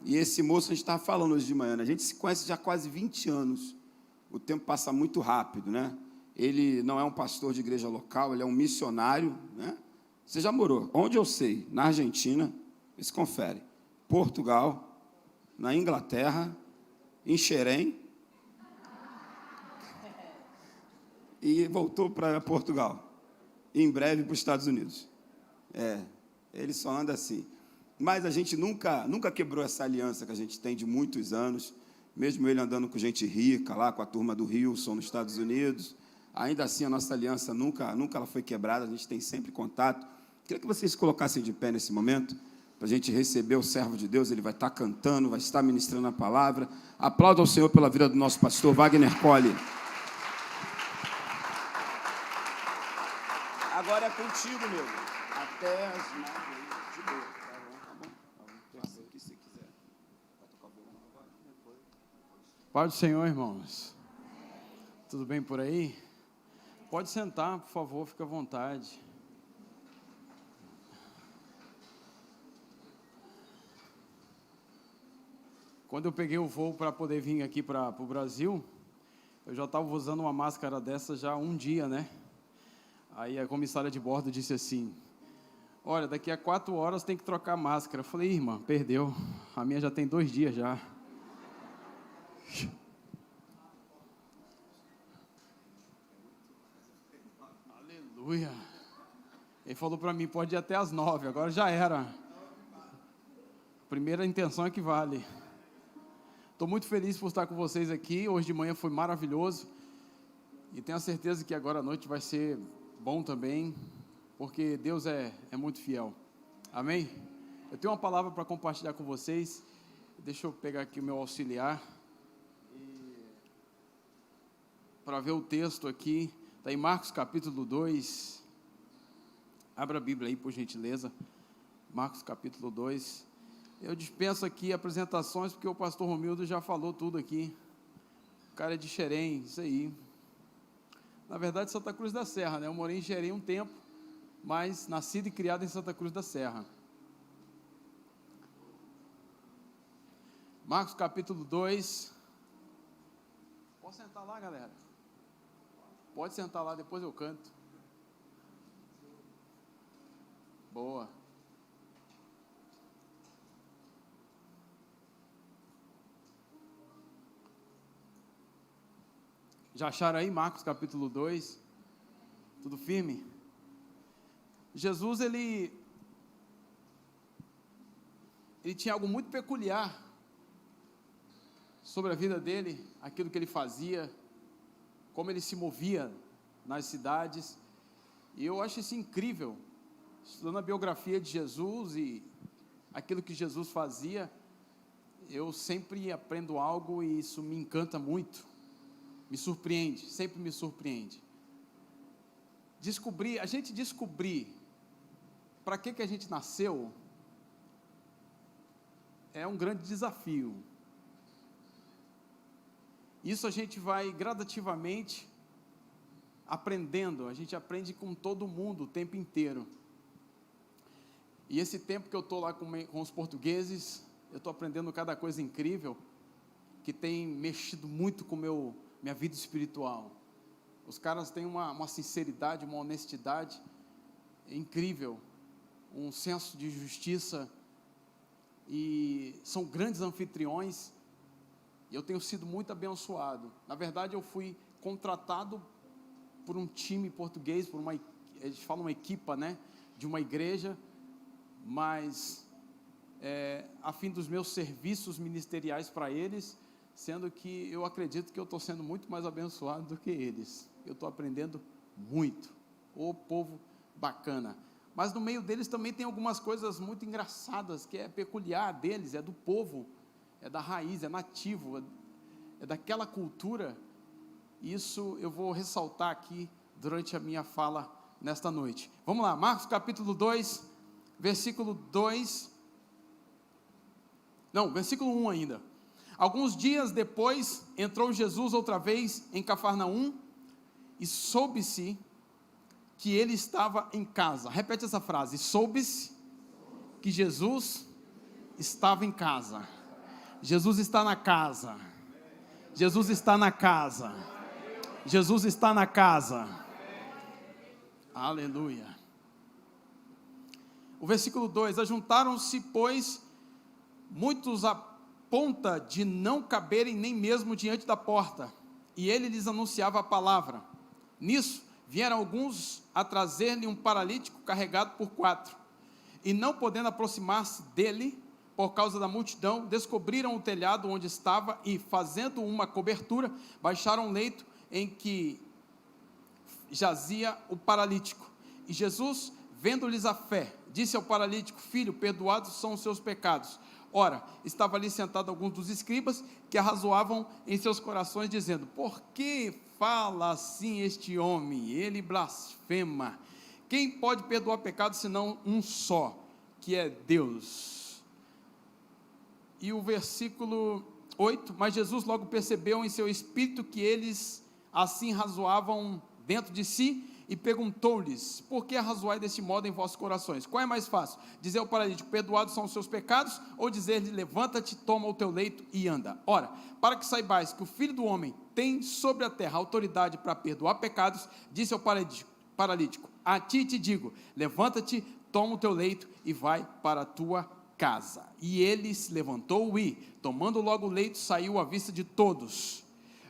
E esse moço, a gente estava falando hoje de manhã, né? A gente se conhece já há quase 20 anos. O tempo passa muito rápido, né? Ele não é um pastor de igreja local, ele é um missionário, né? Você já morou, onde eu sei, na Argentina, se confere, Portugal, na Inglaterra, em Xerém, e voltou para Portugal, e em breve para os Estados Unidos. Ele só anda assim. Mas a gente nunca quebrou essa aliança que a gente tem de muitos anos, mesmo ele andando com gente rica, lá com a turma do Wilson nos Estados Unidos, ainda assim a nossa aliança nunca ela foi quebrada, a gente tem sempre contato. Queria que vocês se colocassem de pé nesse momento, para a gente receber o servo de Deus. Ele vai estar cantando, vai estar ministrando a palavra. Aplauda ao Senhor pela vida do nosso pastor Wagner Colli. Agora é contigo, meu. Até as 9 de boa. Paz do Senhor, irmãos. Tudo bem por aí? Pode sentar, por favor, fique à vontade. Quando eu peguei o voo para poder vir aqui para o Brasil, eu já estava usando uma máscara dessa já há um dia, né? Aí a comissária de bordo disse assim: olha, daqui a 4 horas tem que trocar a máscara. Eu falei: irmã, perdeu. A minha já tem 2 dias já. Aleluia. Ele falou para mim: pode ir até às 9, agora já era. Primeira intenção é que vale. Estou muito feliz por estar com vocês aqui. Hoje de manhã foi maravilhoso. E tenho a certeza que agora à noite vai ser bom também, porque Deus é muito fiel. Amém? Eu tenho uma palavra para compartilhar com vocês. Deixa eu pegar aqui o meu auxiliar. Para ver o texto aqui, está em Marcos capítulo 2. Abra a Bíblia aí, por gentileza. Marcos capítulo 2. Eu dispenso aqui apresentações, porque o pastor Romildo já falou tudo aqui. O cara é de Xerém, isso aí. Na verdade, Santa Cruz da Serra, né? Eu morei em Xerém um tempo, mas nascido e criado em Santa Cruz da Serra. Marcos capítulo 2. Pode sentar lá, galera? Pode sentar lá, depois eu canto. Boa. Já acharam aí Marcos capítulo 2? Tudo firme? Jesus, ele tinha algo muito peculiar sobre a vida dele, aquilo que ele fazia, como ele se movia nas cidades, e eu acho isso incrível, estudando a biografia de Jesus e aquilo que Jesus fazia, eu sempre aprendo algo e isso me encanta muito, me surpreende, sempre me surpreende. A gente descobrir para que a gente nasceu, é um grande desafio. Isso a gente vai gradativamente aprendendo, a gente aprende com todo mundo o tempo inteiro. E esse tempo que eu estou lá com os portugueses, eu estou aprendendo cada coisa incrível, que tem mexido muito com minha vida espiritual. Os caras têm uma sinceridade, uma honestidade incrível, um senso de justiça, e são grandes anfitriões, e eu tenho sido muito abençoado. Na verdade, eu fui contratado por um time português, eles falam uma equipa, né, de uma igreja, mas a fim dos meus serviços ministeriais para eles, sendo que eu acredito que eu estou sendo muito mais abençoado do que eles. Eu estou aprendendo muito. O povo bacana. Mas no meio deles também tem algumas coisas muito engraçadas, que é peculiar deles, é do povo, é da raiz, é nativo, é daquela cultura. Isso eu vou ressaltar aqui durante a minha fala nesta noite. Vamos lá, Marcos capítulo 2, versículo 1 ainda. Alguns dias depois, entrou Jesus outra vez em Cafarnaum, e soube-se que ele estava em casa. Repete essa frase: soube-se que Jesus estava em casa. Jesus está na casa. Jesus está na casa. Jesus está na casa. Aleluia. O versículo 2: ajuntaram-se, pois, muitos a ponta de não caberem nem mesmo diante da porta, e ele lhes anunciava a palavra. Nisso, vieram alguns a trazer-lhe um paralítico carregado por 4, e não podendo aproximar-se dele, por causa da multidão, descobriram o telhado onde estava, e fazendo uma cobertura, baixaram o leito em que jazia o paralítico. E Jesus, vendo-lhes a fé, disse ao paralítico: filho, perdoados são os seus pecados. Ora, estava ali sentado alguns dos escribas, que arrazoavam em seus corações, dizendo: por que fala assim este homem? Ele blasfema. Quem pode perdoar pecados, senão um só, que é Deus? E o versículo 8: mas Jesus logo percebeu em seu espírito que eles assim razoavam dentro de si, e perguntou-lhes: por que arrazoai deste modo em vossos corações? Qual é mais fácil? Dizer ao paralítico: perdoados são os seus pecados, ou dizer-lhe: levanta-te, toma o teu leito e anda? Ora, para que saibais que o Filho do Homem tem sobre a terra autoridade para perdoar pecados, disse ao paralítico: a ti te digo, levanta-te, toma o teu leito e vai para a tua casa. E ele se levantou e, tomando logo o leito, saiu à vista de todos,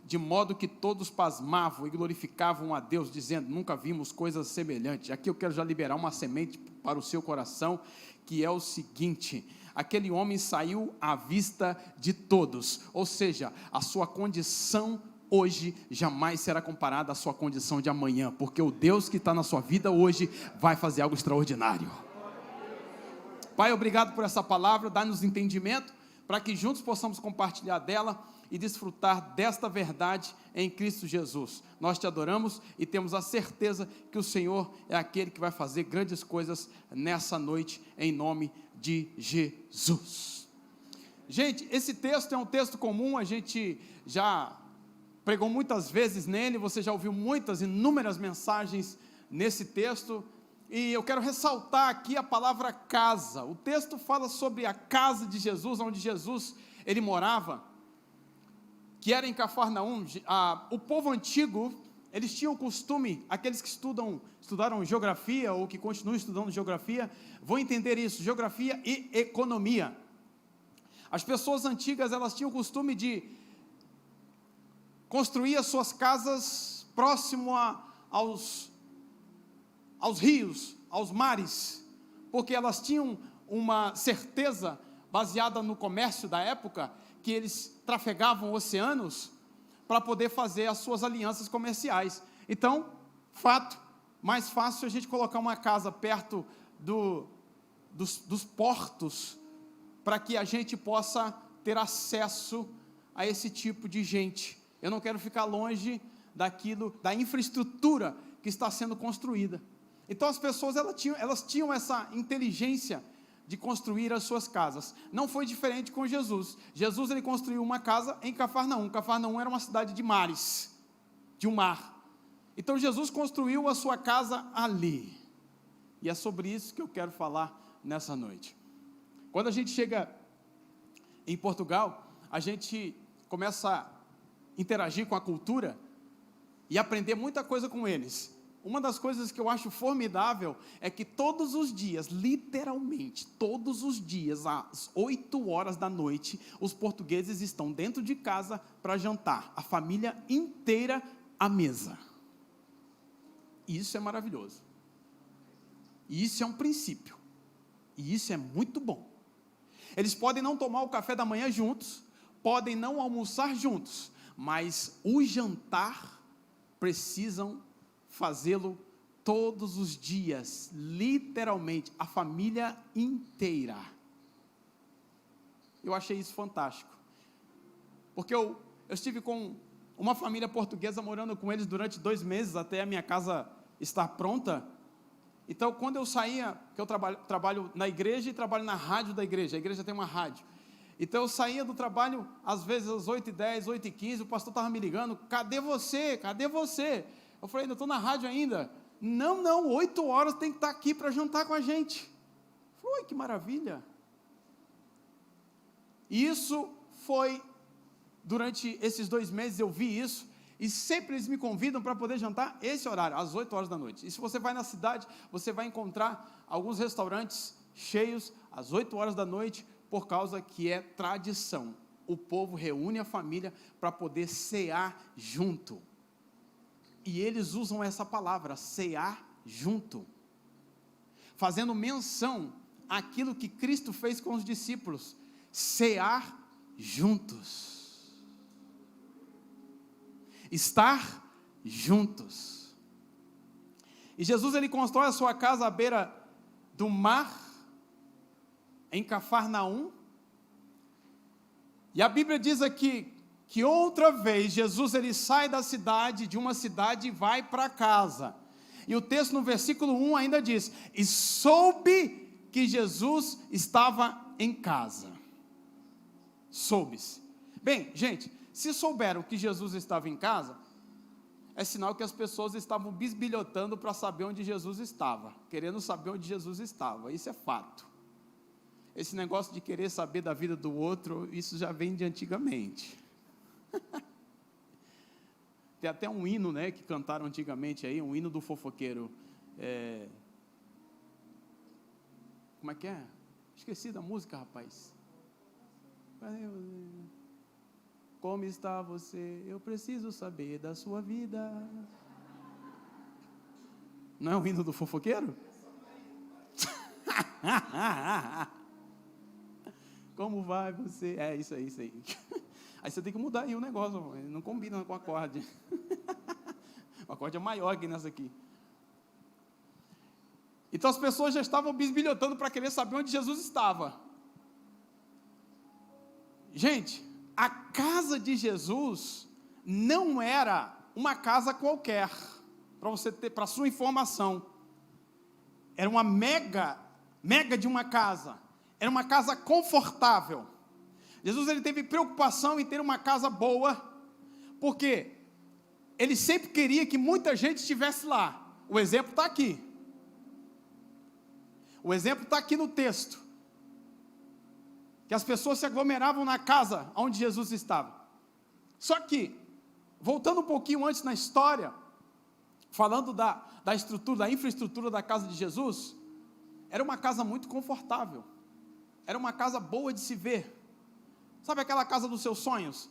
de modo que todos pasmavam e glorificavam a Deus, dizendo: nunca vimos coisas semelhantes. Aqui eu quero já liberar uma semente para o seu coração, que é o seguinte: aquele homem saiu à vista de todos, ou seja, a sua condição hoje jamais será comparada à sua condição de amanhã, porque o Deus que está na sua vida hoje vai fazer algo extraordinário. Pai, obrigado por essa palavra, dá-nos entendimento, para que juntos possamos compartilhar dela e desfrutar desta verdade em Cristo Jesus. Nós te adoramos e temos a certeza que o Senhor é aquele que vai fazer grandes coisas nessa noite, em nome de Jesus. Gente, esse texto é um texto comum, a gente já pregou muitas vezes nele, você já ouviu inúmeras mensagens nesse texto, e eu quero ressaltar aqui a palavra casa. O texto fala sobre a casa de Jesus, onde Jesus ele morava, que era em Cafarnaum. O povo antigo, eles tinham o costume, aqueles que estudaram geografia, ou que continuam estudando geografia, vão entender isso: geografia e economia. As pessoas antigas, elas tinham o costume de construir as suas casas próximo aos aos rios, aos mares, porque elas tinham uma certeza, baseada no comércio da época, que eles trafegavam oceanos para poder fazer as suas alianças comerciais. Então, fato, mais fácil a gente colocar uma casa perto dos portos, para que a gente possa ter acesso a esse tipo de gente. Eu não quero ficar longe da infraestrutura que está sendo construída. Então as pessoas elas tinham essa inteligência de construir as suas casas. Não foi diferente com Jesus. Jesus ele construiu uma casa em Cafarnaum. Cafarnaum era uma cidade de mares, de um mar. Então Jesus construiu a sua casa ali. E é sobre isso que eu quero falar nessa noite. Quando a gente chega em Portugal, a gente começa a interagir com a cultura e aprender muita coisa com eles. Uma das coisas que eu acho formidável é que todos os dias, literalmente, todos os dias, às 8 horas da noite, os portugueses estão dentro de casa para jantar, a família inteira à mesa. Isso é maravilhoso. Isso é um princípio. E isso é muito bom. Eles podem não tomar o café da manhã juntos, podem não almoçar juntos, mas o jantar precisam fazê-lo todos os dias, literalmente, a família inteira. Eu achei isso fantástico, porque eu estive com uma família portuguesa morando com eles durante 2 meses, até a minha casa estar pronta. Então, quando eu saía, que eu trabalho na igreja e trabalho na rádio da igreja, a igreja tem uma rádio. Então, eu saía do trabalho, às vezes, às 8h10, 8h15, o pastor estava me ligando, cadê você? Cadê você? Eu falei, ainda estou na rádio ainda. Não, 8 horas tem que estar aqui para jantar com a gente. Foi, que maravilha. E isso foi, durante esses 2 meses eu vi isso, e sempre eles me convidam para poder jantar esse horário, às 8 horas da noite. E se você vai na cidade, você vai encontrar alguns restaurantes cheios às 8 horas da noite, por causa que é tradição. O povo reúne a família para poder cear junto. E eles usam essa palavra, cear junto, fazendo menção àquilo que Cristo fez com os discípulos, cear juntos, estar juntos. E Jesus ele constrói a sua casa à beira do mar, em Cafarnaum, e a Bíblia diz aqui, que outra vez Jesus ele sai de uma cidade e vai para casa. E o texto no versículo 1 ainda diz, e soube que Jesus estava em casa. Soube-se. Bem, gente, se souberam que Jesus estava em casa, é sinal que as pessoas estavam bisbilhotando para saber onde Jesus estava, querendo saber onde Jesus estava, isso é fato. Esse negócio de querer saber da vida do outro, isso já vem de antigamente. Tem até um hino, né, que cantaram antigamente aí, um hino do fofoqueiro. Como é que é? Esqueci da música, rapaz. Como está você? Eu preciso saber da sua vida. Não é o hino do fofoqueiro? Como vai você? É isso aí, isso aí. Aí você tem que mudar aí o negócio, não combina com o acorde. O acorde é maior que nessa aqui. Então as pessoas já estavam bisbilhotando para querer saber onde Jesus estava. Gente, a casa de Jesus não era uma casa qualquer, para você ter, para sua informação. Era uma mega de uma casa. Era uma casa confortável. Jesus ele teve preocupação em ter uma casa boa, porque ele sempre queria que muita gente estivesse lá. O exemplo está aqui. O exemplo está aqui no texto. Que as pessoas se aglomeravam na casa onde Jesus estava. Só que, voltando um pouquinho antes na história, falando da estrutura, da infraestrutura da casa de Jesus, era uma casa muito confortável. Era uma casa boa de se ver. Sabe aquela casa dos seus sonhos?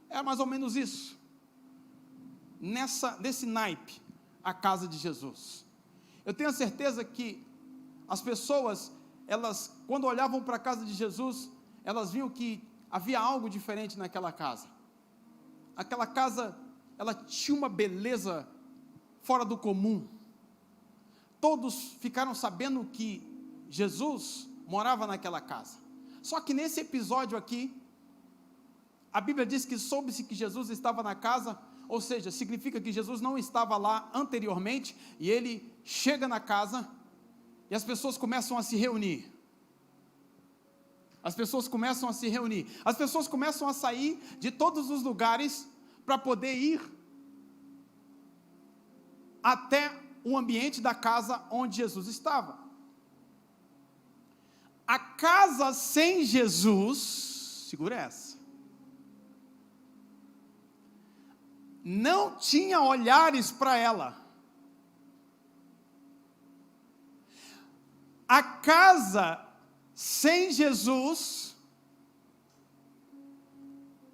É mais ou menos isso. Nesse naipe, a casa de Jesus. Eu tenho a certeza que as pessoas, elas, quando olhavam para a casa de Jesus, elas viam que havia algo diferente naquela casa. Aquela casa, ela tinha uma beleza fora do comum. Todos ficaram sabendo que Jesus morava naquela casa. Só que nesse episódio aqui, a Bíblia diz que soube-se que Jesus estava na casa, ou seja, significa que Jesus não estava lá anteriormente, e ele chega na casa, e as pessoas começam a se reunir. As pessoas começam a se reunir. As pessoas começam a sair de todos os lugares para poder ir até o ambiente da casa onde Jesus estava. A casa sem Jesus, segura essa, não tinha olhares para ela. A casa sem Jesus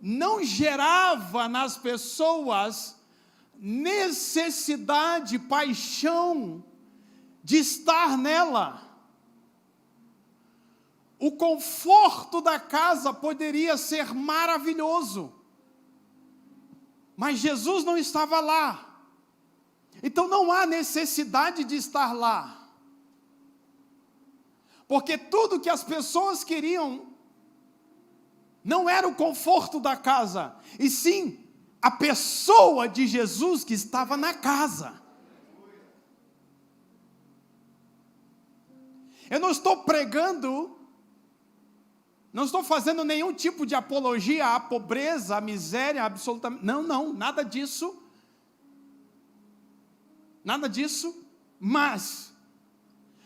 não gerava nas pessoas necessidade, paixão de estar nela. O conforto da casa poderia ser maravilhoso, mas Jesus não estava lá, então não há necessidade de estar lá, porque tudo que as pessoas queriam não era o conforto da casa, e sim a pessoa de Jesus que estava na casa. Eu não estou pregando, não estou fazendo nenhum tipo de apologia à pobreza, à miséria, absolutamente, não, nada disso, mas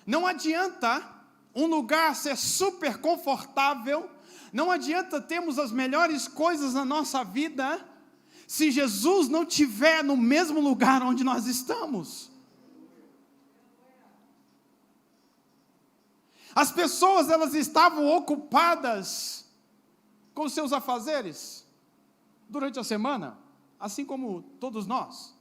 não adianta um lugar ser super confortável, não adianta termos as melhores coisas na nossa vida, se Jesus não estiver no mesmo lugar onde nós estamos. As pessoas, elas estavam ocupadas com os seus afazeres durante a semana, assim como todos nós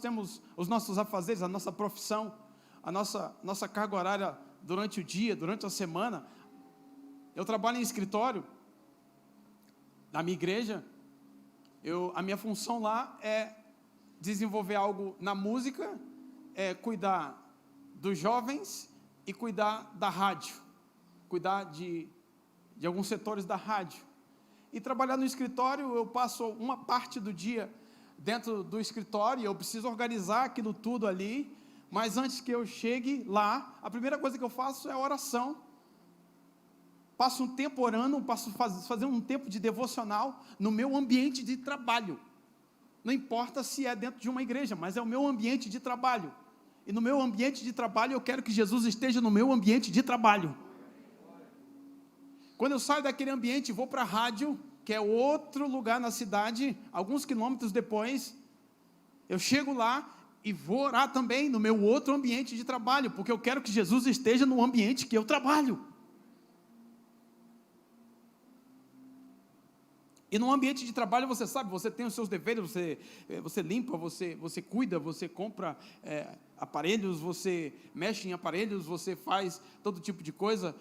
temos os nossos afazeres, a nossa profissão, a nossa carga horária durante o dia, durante a semana. Eu trabalho em escritório, na minha igreja, a minha função lá é desenvolver algo na música, é cuidar dos jovens e cuidar da rádio, cuidar de alguns setores da rádio. E trabalhar no escritório, eu passo uma parte do dia dentro do escritório, eu preciso organizar aquilo tudo ali, mas antes que eu chegue lá, a primeira coisa que eu faço é oração. Passo um tempo orando, passo fazer um tempo de devocional no meu ambiente de trabalho. Não importa se é dentro de uma igreja, mas é o meu ambiente de trabalho. E no meu ambiente de trabalho, eu quero que Jesus esteja no meu ambiente de trabalho. Quando eu saio daquele ambiente e vou para a rádio, que é outro lugar na cidade, alguns quilômetros depois, eu chego lá e vou orar também no meu outro ambiente de trabalho, porque eu quero que Jesus esteja no ambiente que eu trabalho. E no ambiente de trabalho, você sabe, você tem os seus deveres, você limpa, você cuida, você compra aparelhos, você mexe em aparelhos, você faz todo tipo de coisa.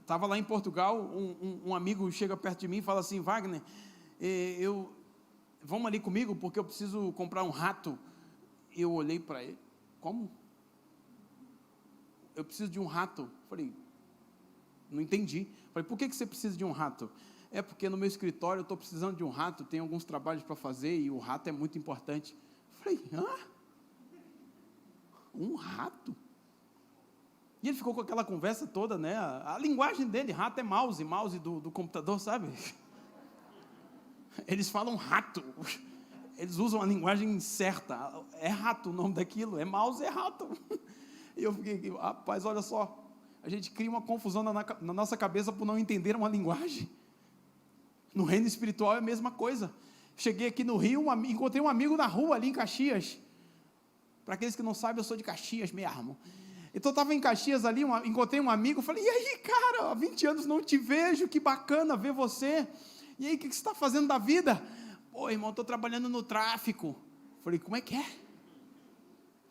Estava lá em Portugal, um amigo chega perto de mim e fala assim: Wagner, vamos ali comigo, porque eu preciso comprar um rato. Eu olhei para ele: como? Eu preciso de um rato. Falei: não entendi. Falei: por que você precisa de um rato? É porque no meu escritório eu estou precisando de um rato, tem alguns trabalhos para fazer e o rato é muito importante. Falei: hã? Um rato? E ele ficou com aquela conversa toda, né? A linguagem dele, rato é mouse do computador, sabe? Eles falam rato, eles usam a linguagem certa, é rato o nome daquilo, é mouse, é rato. E eu fiquei: rapaz, olha só, a gente cria uma confusão na nossa cabeça por não entender uma linguagem. No reino espiritual é a mesma coisa. Cheguei aqui no Rio, encontrei um amigo na rua, ali em Caxias. Para aqueles que não sabem, eu sou de Caxias mesmo. Então eu estava em Caxias ali, encontrei um amigo, falei: e aí, cara, há 20 anos não te vejo, que bacana ver você. E aí, o que você está fazendo da vida? Pô, irmão, estou trabalhando no tráfico. Falei: como é que é?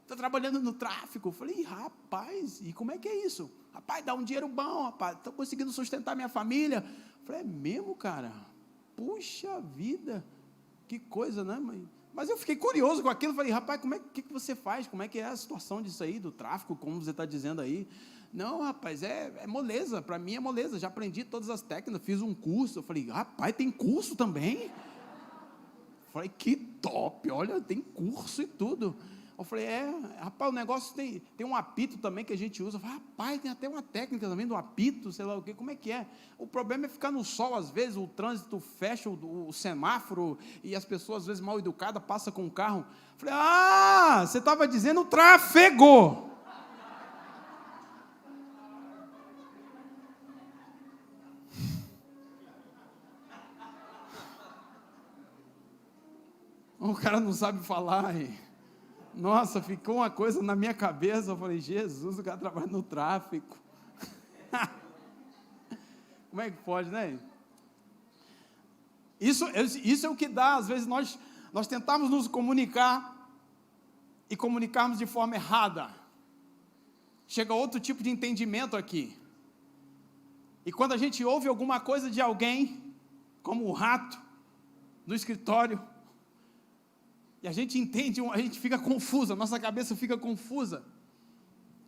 está trabalhando no tráfico. Eu falei, rapaz, e como é que é isso? Rapaz, dá um dinheiro bom, rapaz, estou conseguindo sustentar minha família. Eu falei, é mesmo, cara? Puxa vida, que coisa, né, mãe? Mas eu fiquei curioso com aquilo, falei, rapaz, que você faz? Como é que é a situação disso aí, do tráfico, como você está dizendo aí? Não, rapaz, é moleza, para mim é moleza, já aprendi todas as técnicas, fiz um curso. Eu falei, rapaz, tem curso também? Eu falei, que top, olha, tem curso e tudo. Eu falei, rapaz, o negócio tem um apito também que a gente usa. Eu falei, rapaz, tem até uma técnica também do apito, sei lá o quê, como é que é? O problema é ficar no sol, às vezes, o trânsito fecha o semáforo, e as pessoas, às vezes, mal educadas, passam com o carro. Eu falei, você estava dizendo tráfego. O cara não sabe falar, nossa, ficou uma coisa na minha cabeça. Eu falei, Jesus, o cara trabalha no tráfico. Como é que pode, né? Isso é o que dá, às vezes nós tentamos nos comunicar e comunicarmos de forma errada. Chega outro tipo de entendimento aqui. E quando a gente ouve alguma coisa de alguém, como o rato, no escritório, e a gente entende, a gente fica confusa, nossa cabeça fica confusa.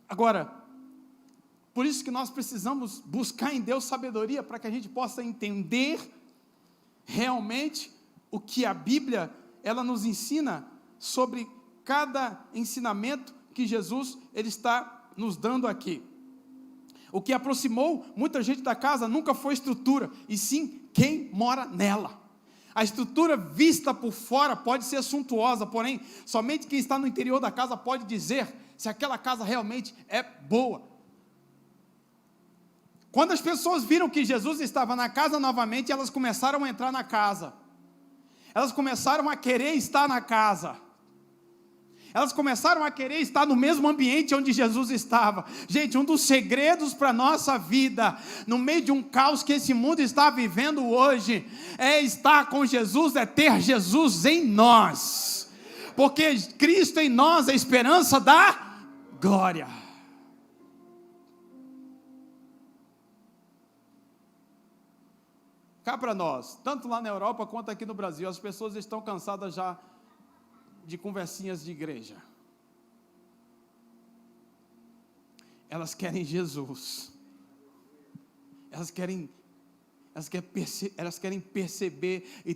Agora, por isso que nós precisamos buscar em Deus sabedoria, para que a gente possa entender realmente o que a Bíblia, ela nos ensina sobre cada ensinamento que Jesus, ele está nos dando aqui. O que aproximou muita gente da casa nunca foi estrutura, e sim quem mora nela. A estrutura vista por fora pode ser suntuosa, porém, somente quem está no interior da casa pode dizer se aquela casa realmente é boa. Quando as pessoas viram que Jesus estava na casa novamente, elas começaram a entrar na casa. Elas começaram a querer estar na casa. Elas começaram a querer estar no mesmo ambiente onde Jesus estava. Gente, um dos segredos para a nossa vida, no meio de um caos que esse mundo está vivendo hoje, é estar com Jesus, é ter Jesus em nós. Porque Cristo em nós é a esperança da glória. Cá para nós, tanto lá na Europa quanto aqui no Brasil, as pessoas estão cansadas já de conversinhas de igreja. Elas querem Jesus. Elas querem perceber e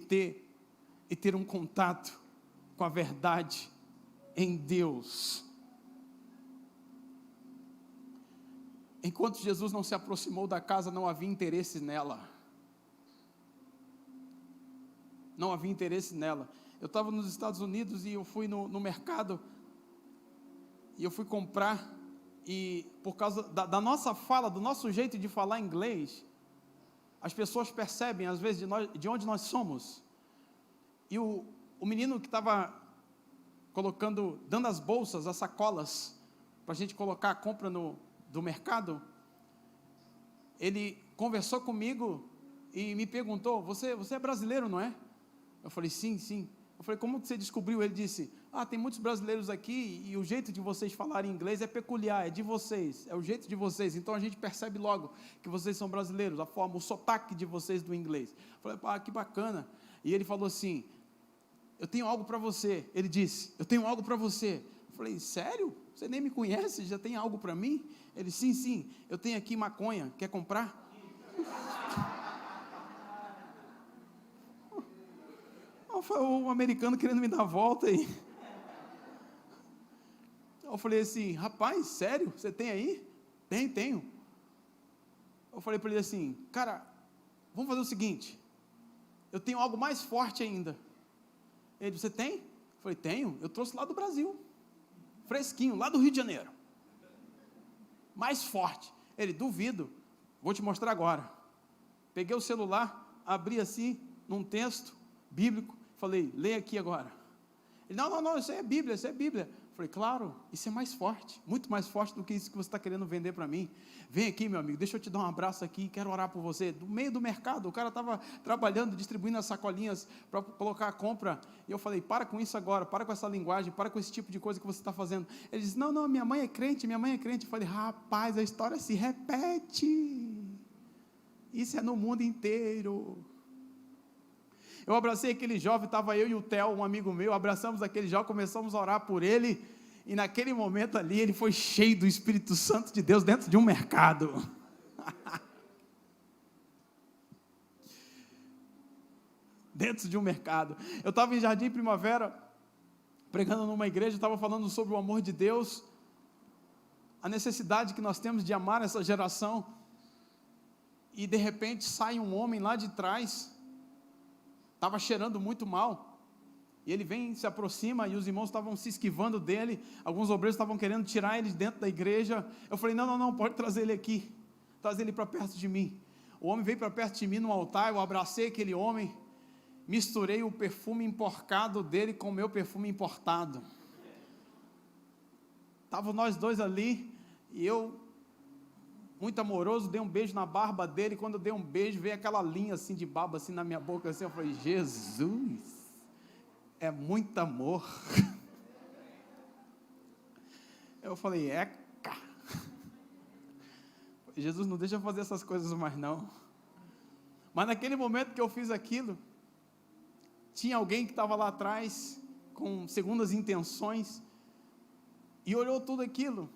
ter um contato com a verdade em Deus. Enquanto Jesus não se aproximou da casa, não havia interesse nela. Não havia interesse nela. Eu estava nos Estados Unidos e eu fui no mercado, e eu fui comprar, e por causa da nossa fala, do nosso jeito de falar inglês, as pessoas percebem, às vezes, de onde nós somos. E o menino que estava dando as bolsas, as sacolas, para a gente colocar a compra do mercado, ele conversou comigo e me perguntou, você é brasileiro, não é? Eu falei, sim. Eu falei, como que você descobriu? Ele disse, tem muitos brasileiros aqui, e o jeito de vocês falarem inglês é peculiar, é de vocês, é o jeito de vocês, então a gente percebe logo que vocês são brasileiros, a forma, o sotaque de vocês do inglês. Eu falei, que bacana. E ele falou assim, eu tenho algo para você. Ele disse, eu tenho algo para você. Eu falei, sério? Você nem me conhece, já tem algo para mim? Ele, sim, eu tenho aqui maconha, quer comprar? Foi o americano querendo me dar a volta aí. Eu falei assim, rapaz, sério? Você tem aí? Tenho. Eu falei para ele assim, cara, vamos fazer o seguinte, eu tenho algo mais forte ainda. Ele, você tem? Eu falei, tenho, eu trouxe lá do Brasil, fresquinho, lá do Rio de Janeiro, mais forte. Ele, duvido, vou te mostrar agora. Peguei o celular, abri assim, num texto bíblico, falei, lê aqui agora. Ele, não, isso é Bíblia. Falei, claro, isso é mais forte, muito mais forte do que isso que você está querendo vender para mim. Vem aqui, meu amigo, deixa eu te dar um abraço aqui, quero orar por você. Do meio do mercado, o cara estava trabalhando, distribuindo as sacolinhas para colocar a compra. E eu falei, para com isso agora, para com essa linguagem, para com esse tipo de coisa que você está fazendo. Ele disse, não, minha mãe é crente, minha mãe é crente. Eu falei, rapaz, a história se repete. Isso é no mundo inteiro. Eu abracei aquele jovem, estava eu e o Theo, um amigo meu, abraçamos aquele jovem, começamos a orar por ele, e naquele momento ali, ele foi cheio do Espírito Santo de Deus, dentro de um mercado. Dentro de um mercado. Eu estava em Jardim Primavera, pregando numa igreja, estava falando sobre o amor de Deus, a necessidade que nós temos de amar essa geração, e de repente sai um homem lá de trás, estava cheirando muito mal, e ele vem, se aproxima, e os irmãos estavam se esquivando dele, alguns obreiros estavam querendo tirar ele dentro da igreja. Eu falei, não, pode trazer ele aqui, trazer ele para perto de mim. O homem veio para perto de mim no altar, eu abracei aquele homem, misturei o perfume imporcado dele com o meu perfume importado. Estavam nós dois ali, e eu, muito amoroso, dei um beijo na barba dele. Quando eu dei um beijo, veio aquela linha assim de baba assim na minha boca, assim, eu falei, Jesus, é muito amor. Eu falei, eca, Jesus, não deixa eu fazer essas coisas mais não. Mas naquele momento que eu fiz aquilo, tinha alguém que estava lá atrás, com segundas intenções, e olhou tudo aquilo.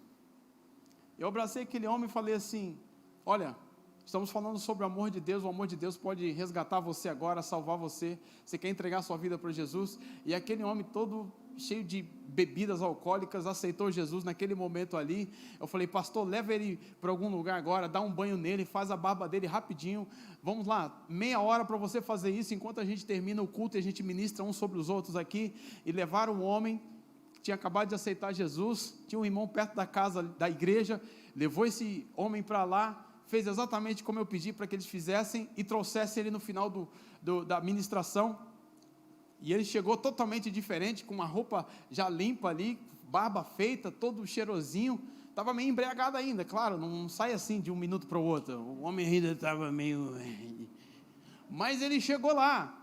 Eu abracei aquele homem e falei assim, olha, estamos falando sobre o amor de Deus pode resgatar você agora, salvar você. Você quer entregar sua vida para Jesus? E aquele homem todo cheio de bebidas alcoólicas aceitou Jesus naquele momento ali. Eu falei, pastor, leva ele para algum lugar agora, dá um banho nele, faz a barba dele rapidinho, vamos lá, meia hora para você fazer isso, enquanto a gente termina o culto e a gente ministra uns sobre os outros aqui. E levaram um homem que tinha acabado de aceitar Jesus, tinha um irmão perto da casa, da igreja, levou esse homem para lá, fez exatamente como eu pedi para que eles fizessem, e trouxessem ele no final da ministração. E ele chegou totalmente diferente, com uma roupa já limpa ali, barba feita, todo cheirosinho, estava meio embriagado ainda, claro, não sai assim de um minuto para o outro, o homem ainda estava meio... Mas ele chegou lá.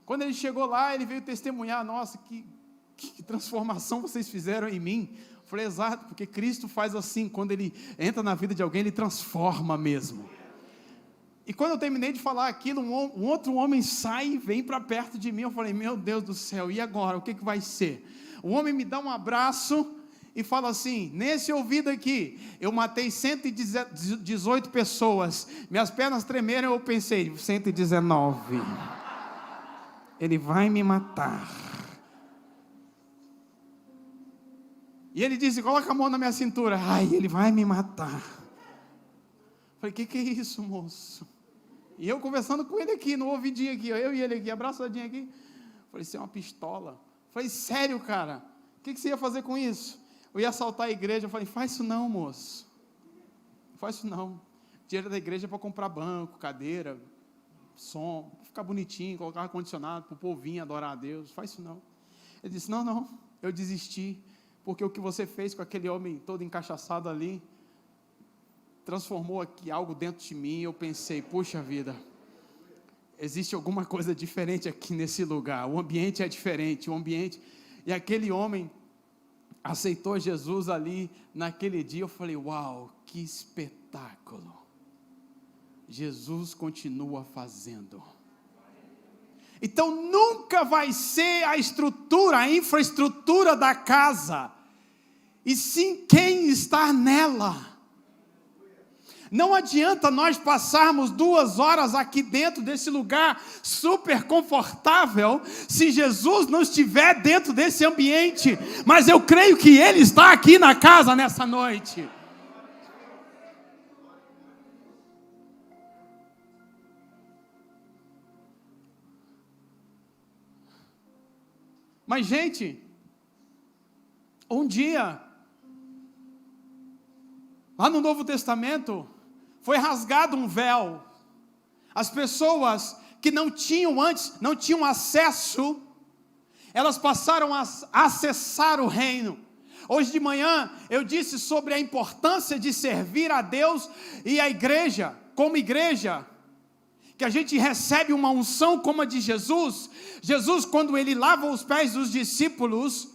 Quando ele chegou lá, ele veio testemunhar, nossa, que transformação vocês fizeram em mim. Eu falei, exato, porque Cristo faz assim, quando Ele entra na vida de alguém, Ele transforma mesmo. E quando eu terminei de falar aquilo, um outro homem sai e vem para perto de mim. Eu falei, meu Deus do céu, e agora? O que vai ser? O homem me dá um abraço e fala assim, nesse ouvido aqui, eu matei 118 pessoas, minhas pernas tremeram, eu pensei, 119, ele vai me matar. E ele disse, coloca a mão na minha cintura. Ai, ele vai me matar. Falei, que é isso, moço? E eu conversando com ele aqui, no ouvidinho aqui, eu e ele aqui, abraçadinho aqui. Falei, isso é uma pistola. Falei, sério, cara? O que você ia fazer com isso? Eu ia assaltar a igreja. Eu falei, faz isso não, moço. Faz isso não. Dinheiro da igreja é para comprar banco, cadeira, som, ficar bonitinho, colocar ar-condicionado, para o povo vir adorar a Deus. Faz isso não. Ele disse, não, eu desisti. Porque o que você fez com aquele homem todo encachaçado ali, transformou aqui algo dentro de mim. Eu pensei, puxa vida, existe alguma coisa diferente aqui nesse lugar, o ambiente é diferente, e aquele homem aceitou Jesus ali, naquele dia. Eu falei, uau, que espetáculo, Jesus continua fazendo. Então nunca vai ser a estrutura, a infraestrutura da casa, e sim quem está nela. Não adianta nós passarmos 2 horas aqui dentro desse lugar super confortável, se Jesus não estiver dentro desse ambiente. Mas eu creio que Ele está aqui na casa nessa noite. Mas, gente, um dia, lá no Novo Testamento, foi rasgado um véu. As pessoas que não tinham antes, não tinham acesso, elas passaram a acessar o reino. Hoje de manhã eu disse sobre a importância de servir a Deus e a igreja, como igreja, que a gente recebe uma unção como a de Jesus. Jesus, quando ele lava os pés dos discípulos,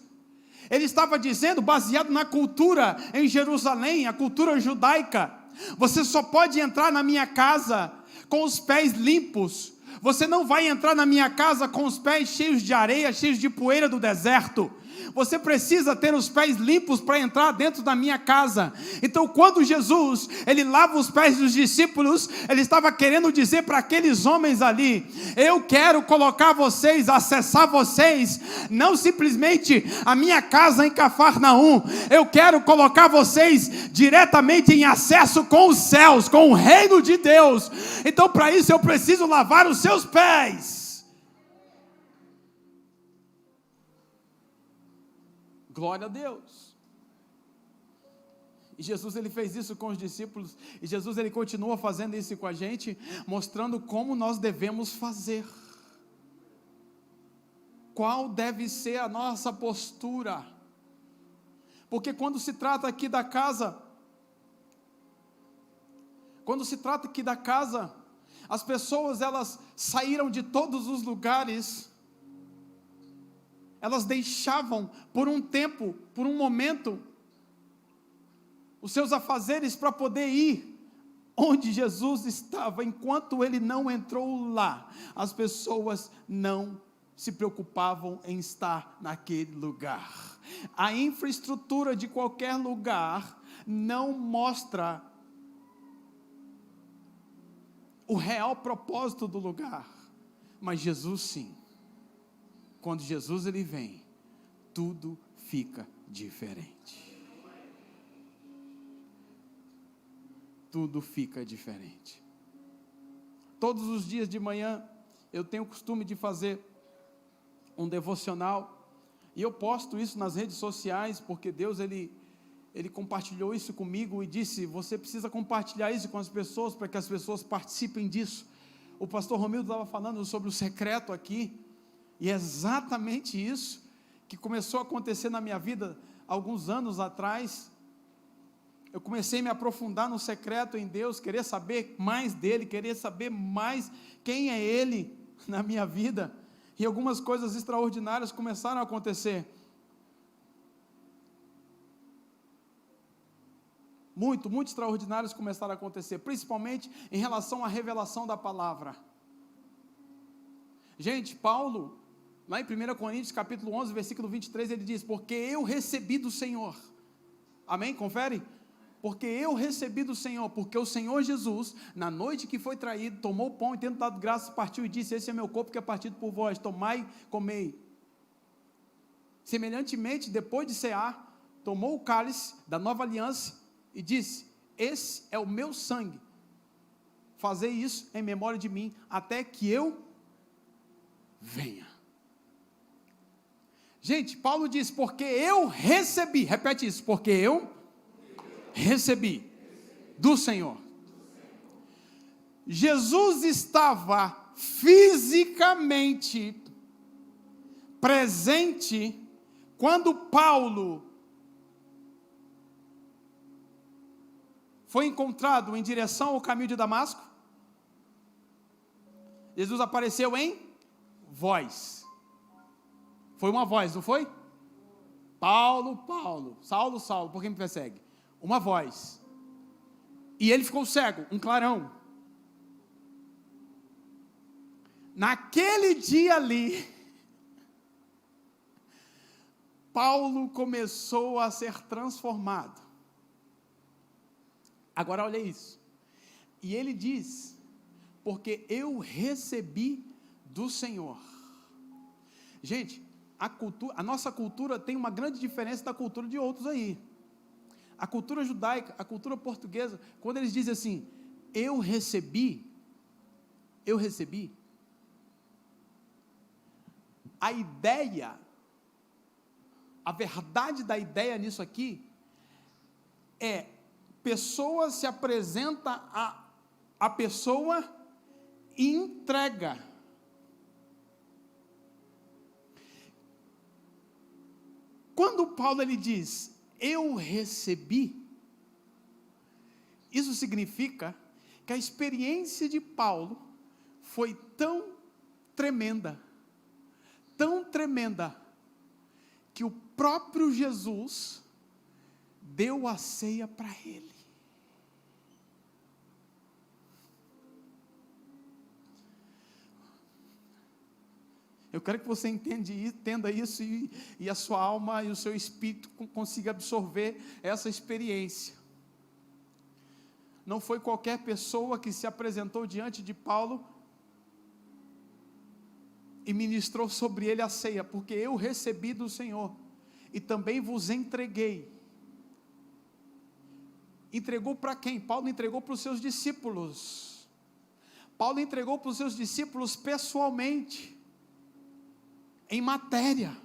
ele estava dizendo, baseado na cultura em Jerusalém, a cultura judaica: você só pode entrar na minha casa com os pés limpos. Você não vai entrar na minha casa com os pés cheios de areia, cheios de poeira do deserto. Você precisa ter os pés limpos para entrar dentro da minha casa. Então, quando Jesus, ele lava os pés dos discípulos, ele estava querendo dizer para aqueles homens ali: eu quero colocar vocês, acessar vocês, não simplesmente a minha casa em Cafarnaum, eu quero colocar vocês diretamente em acesso com os céus, com o reino de Deus. Então, para isso eu preciso lavar os seus pés. Glória a Deus. E Jesus, ele fez isso com os discípulos, e Jesus, ele continua fazendo isso com a gente, mostrando como nós devemos fazer. Qual deve ser a nossa postura? Porque quando se trata aqui da casa, as pessoas, elas saíram de todos os lugares. Elas deixavam por um tempo, por um momento, os seus afazeres para poder ir onde Jesus estava. Enquanto ele não entrou lá, as pessoas não se preocupavam em estar naquele lugar. A infraestrutura de qualquer lugar não mostra o real propósito do lugar, mas Jesus sim. Quando Jesus ele vem, tudo fica diferente. Tudo fica diferente. Todos os dias de manhã eu tenho o costume de fazer um devocional, e eu posto isso nas redes sociais, porque Deus ele compartilhou isso comigo e disse: você precisa compartilhar isso com as pessoas, para que as pessoas participem disso. O pastor Romildo estava falando sobre o secreto aqui, e é exatamente isso que começou a acontecer na minha vida alguns anos atrás. Eu comecei a me aprofundar no secreto em Deus, querer saber mais dele, querer saber mais quem é ele na minha vida, e algumas coisas extraordinárias começaram a acontecer. Muito extraordinários começaram a acontecer, principalmente em relação à revelação da palavra. Gente, Paulo, lá em 1 Coríntios capítulo 11, versículo 23, ele diz: porque eu recebi do Senhor. Amém? Confere? Porque eu recebi do Senhor, porque o Senhor Jesus, na noite que foi traído, tomou o pão e, tendo dado graças, partiu e disse: esse é meu corpo que é partido por vós, tomai, comei. Semelhantemente, depois de cear, tomou o cálice da nova aliança e disse: esse é o meu sangue, fazei isso em memória de mim, até que eu venha. Gente, Paulo diz: porque eu recebi, repete isso, porque eu recebi do Senhor. Jesus estava fisicamente presente quando Paulo foi encontrado em direção ao caminho de Damasco. Jesus apareceu em voz. Foi uma voz, não foi? Paulo, Paulo, Saulo, Saulo, por que me persegue? Uma voz. E ele ficou cego, um clarão. Naquele dia ali, Paulo começou a ser transformado. Agora olha isso. E ele diz: porque eu recebi do Senhor. Gente, a nossa cultura tem uma grande diferença da cultura de outros aí. A cultura judaica, a cultura portuguesa, quando eles dizem assim: eu recebi, a ideia, a verdade da ideia nisso aqui, é, pessoa se apresenta a pessoa e entrega. quando Paulo ele diz, eu recebi, isso significa que a experiência de Paulo foi tão tremenda, que o próprio Jesus deu a ceia para ele. Eu quero que você entenda isso e a sua alma e o seu espírito consiga absorver essa experiência. Não foi qualquer pessoa que se apresentou diante de Paulo e ministrou sobre ele a ceia, porque eu recebi do Senhor e também vos entreguei. Entregou para quem? Paulo entregou para os seus discípulos. Paulo entregou para os seus discípulos pessoalmente, em matéria,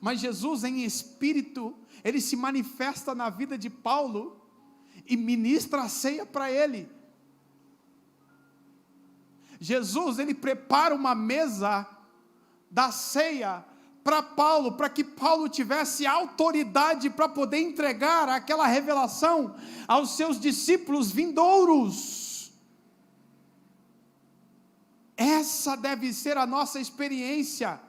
mas Jesus em espírito, ele se manifesta na vida de Paulo, e ministra a ceia para ele. Jesus, ele prepara uma mesa da ceia para Paulo, para que Paulo tivesse autoridade para poder entregar aquela revelação aos seus discípulos vindouros. Essa deve ser a nossa experiência,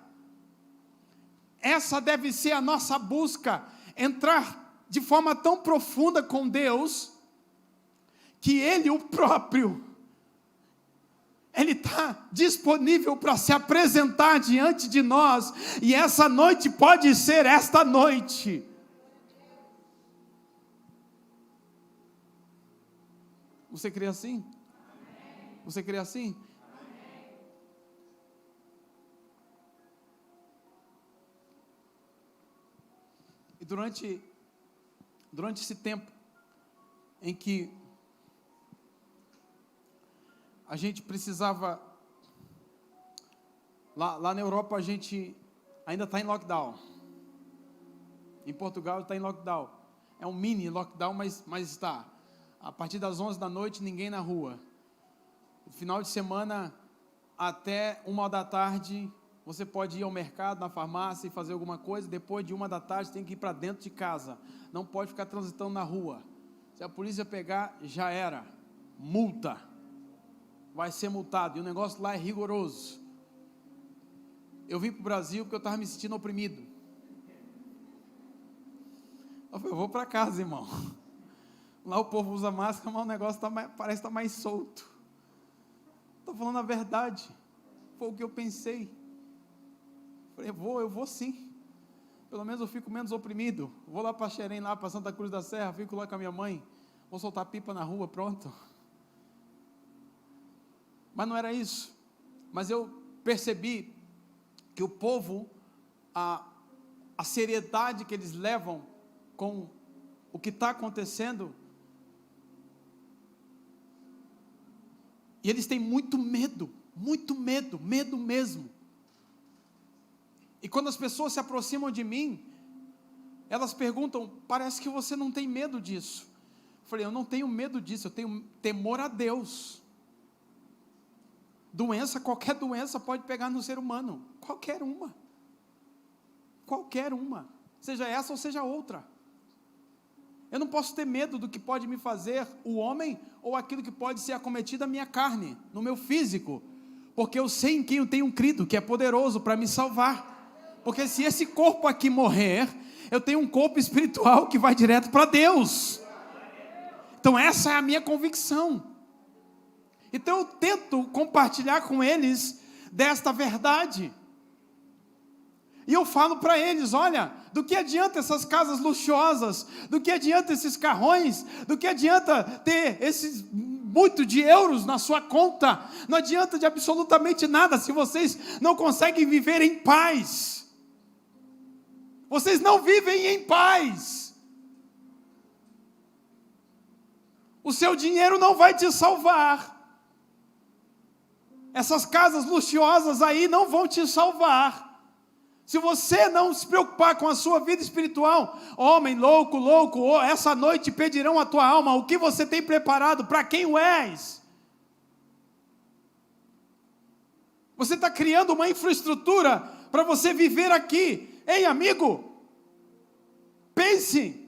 essa deve ser a nossa busca, entrar de forma tão profunda com Deus, que Ele, o próprio, Ele está disponível para se apresentar diante de nós, e essa noite pode ser esta noite. Você crê assim? Você crê assim? E durante esse tempo em que a gente precisava, lá na Europa a gente ainda está em lockdown, em Portugal está em lockdown, é um mini lockdown, mas está, a partir das 11 da noite ninguém na rua, final de semana até 1 da tarde, você pode ir ao mercado, na farmácia e fazer alguma coisa, depois de 1 da tarde tem que ir para dentro de casa, não pode ficar transitando na rua, se a polícia pegar, já era, multa, vai ser multado, e o negócio lá é rigoroso. Eu vim para o Brasil porque eu estava me sentindo oprimido, eu falei, eu vou para casa, irmão, lá o povo usa máscara, mas o negócio parece estar mais solto, estou falando a verdade, foi o que eu pensei. Falei, eu vou sim, pelo menos eu fico menos oprimido, vou lá para Xerém, lá para Santa Cruz da Serra, fico lá com a minha mãe, vou soltar pipa na rua, pronto. Mas não era isso, mas eu percebi que o povo, a seriedade que eles levam com o que está acontecendo, e eles têm muito medo mesmo. E quando as pessoas se aproximam de mim, elas perguntam, parece que você não tem medo disso. Eu falei, eu não tenho medo disso, eu tenho temor a Deus. Qualquer doença pode pegar no ser humano, qualquer uma, seja essa ou seja outra. Eu não posso ter medo do que pode me fazer o homem, ou aquilo que pode ser acometido a minha carne, no meu físico, porque eu sei em quem eu tenho crido, que é poderoso para me salvar. Porque se esse corpo aqui morrer, eu tenho um corpo espiritual que vai direto para Deus. Então essa é a minha convicção. Então eu tento compartilhar com eles desta verdade. E eu falo para eles, olha, do que adianta essas casas luxuosas, do que adianta esses carrões, do que adianta ter esses muito de euros na sua conta, não adianta de absolutamente nada se vocês não conseguem viver em paz. Vocês não vivem em paz. O seu dinheiro não vai te salvar. Essas casas luxuosas aí não vão te salvar. Se você não se preocupar com a sua vida espiritual, homem louco, essa noite pedirão a tua alma, o que você tem preparado, para quem o és? Você está criando uma infraestrutura para você viver aqui. Ei, amigo, Pense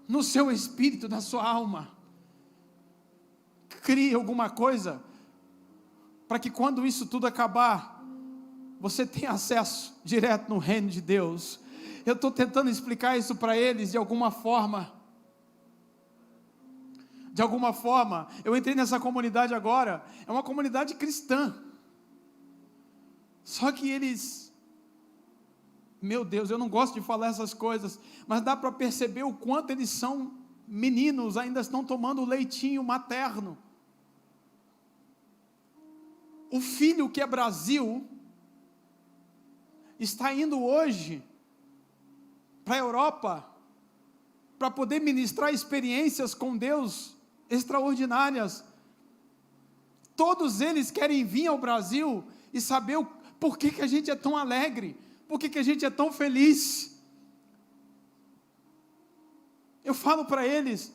no seu espírito, na sua alma. Crie alguma coisa para que quando isso tudo acabar, você tenha acesso direto no reino de Deus. Eu estou tentando explicar isso para eles de alguma forma. De alguma forma, eu entrei nessa comunidade agora, é uma comunidade cristã. Só que eles, meu Deus, eu não gosto de falar essas coisas, mas dá para perceber o quanto eles são meninos, ainda estão tomando leitinho materno. O filho que é Brasil, está indo hoje para a Europa, para poder ministrar experiências com Deus extraordinárias. Todos eles querem vir ao Brasil e saber por que a gente é tão alegre, por que a gente é tão feliz. Eu falo para eles,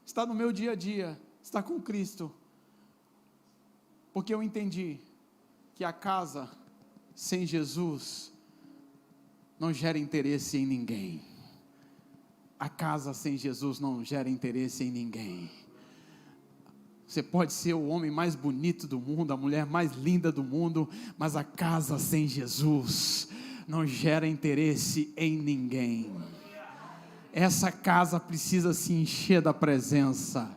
está no meu dia a dia, está com Cristo, porque eu entendi que a casa sem Jesus não gera interesse em ninguém. A casa sem Jesus não gera interesse em ninguém. Você pode ser o homem mais bonito do mundo, a mulher mais linda do mundo, mas a casa sem Jesus não gera interesse em ninguém. Essa casa precisa se encher da presença.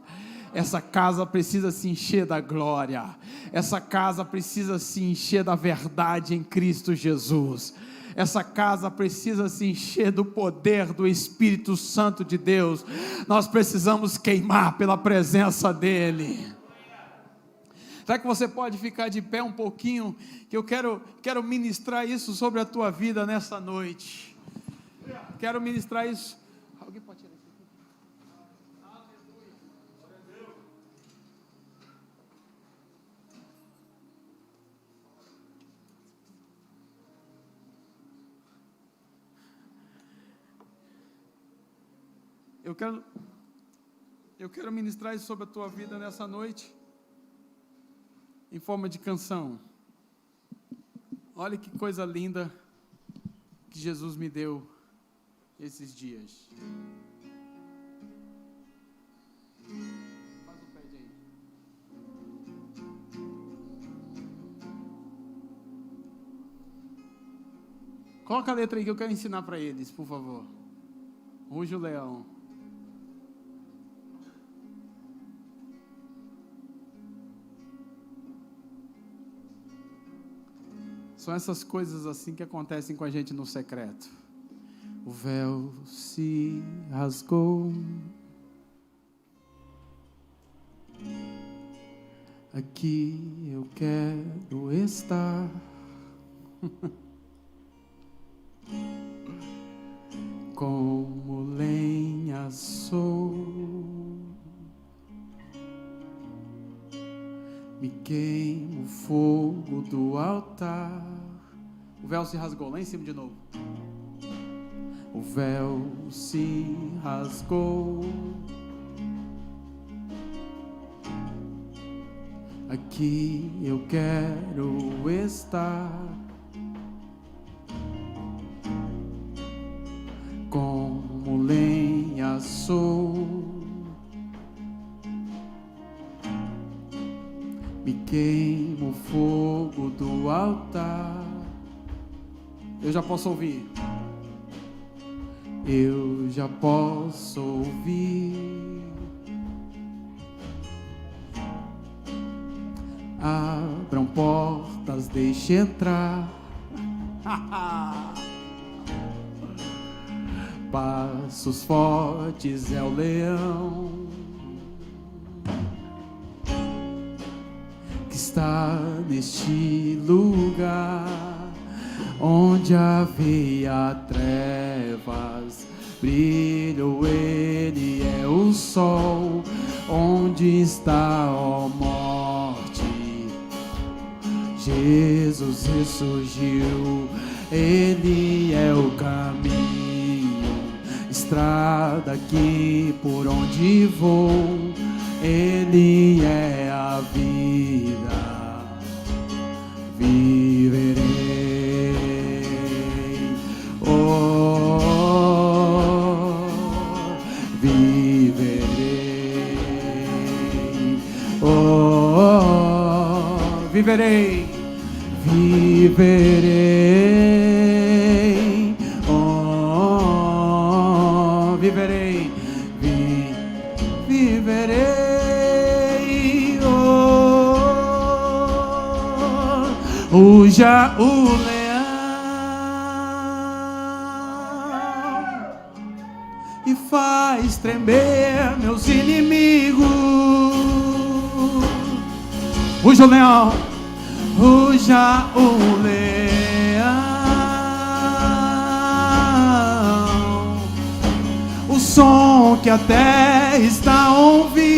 Essa casa precisa se encher da glória. Essa casa precisa se encher da verdade em Cristo Jesus. Essa casa precisa se encher do poder do Espírito Santo de Deus. Nós precisamos queimar pela presença dEle. Será que você pode ficar de pé um pouquinho? Que eu quero ministrar isso sobre a tua vida nessa noite. Quero ministrar isso. Alguém pode tirar isso aqui? Eu quero ministrar isso sobre a tua vida nessa noite, em forma de canção. Olha que coisa linda que Jesus me deu esses dias. Faz o pad aí. Coloca a letra aí que eu quero ensinar para eles, por favor. Ruge o leão. São essas coisas assim que acontecem com a gente no secreto. O véu se rasgou. Aqui eu quero estar. Como lenha sou. Me queimo o fogo do altar. O véu se rasgou, lá em cima de novo. O véu se rasgou. Aqui eu quero estar. Como lenha sou. Me queimo o fogo do altar. Eu já posso ouvir. Eu já posso ouvir. Abram portas, deixe entrar. Passos fortes é o leão que está neste lugar, onde havia trevas, brilho, ele é o sol. Onde está, ó morte? Jesus ressurgiu, ele é o caminho, estrada aqui por onde vou, ele é a vida, viverei. Oh, viverei, viverei, oh, viverei, viverei, oh, ruja o leão e faz tremer meus inimigos. Ruja o leão, ruja o leão, o som que a terra está a ouvir.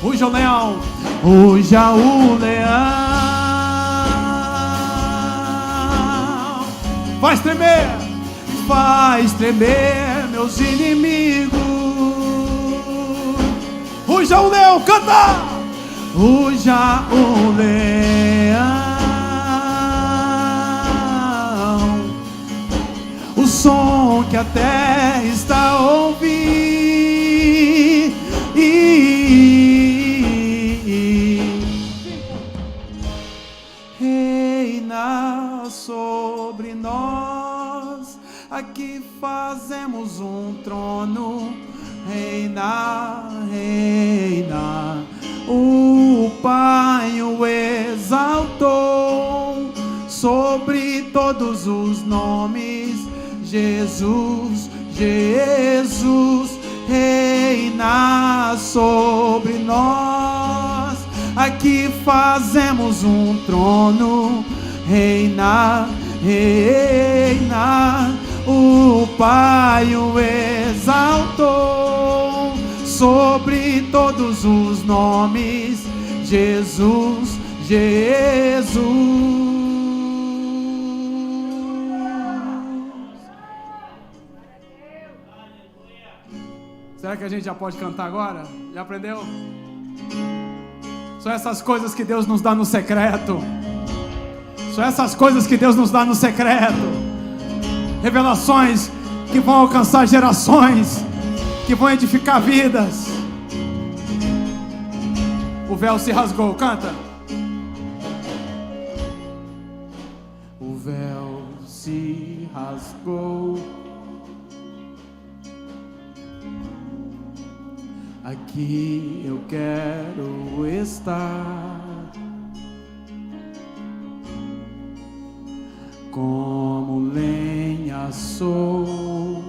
Ruja o leão, ruja o leão, faz tremer meus inimigos. Ruja o leão, canta! Ruja o leão, o som que a terra está a ouvir. Reina sobre nós, aqui fazemos um trono. Reina, reina, o Pai o exaltou sobre todos os nomes. Jesus, Jesus, reina sobre nós. Aqui fazemos um trono. Reina, reina, o Pai o exaltou sobre todos os nomes. Jesus, Jesus. Será que a gente já pode cantar agora? Já aprendeu? São essas coisas que Deus nos dá no secreto. São essas coisas que Deus nos dá no secreto. Revelações que vão alcançar gerações, que vão edificar vidas. O véu se rasgou, canta. O véu se rasgou. Aqui eu quero estar. Como lenha sou,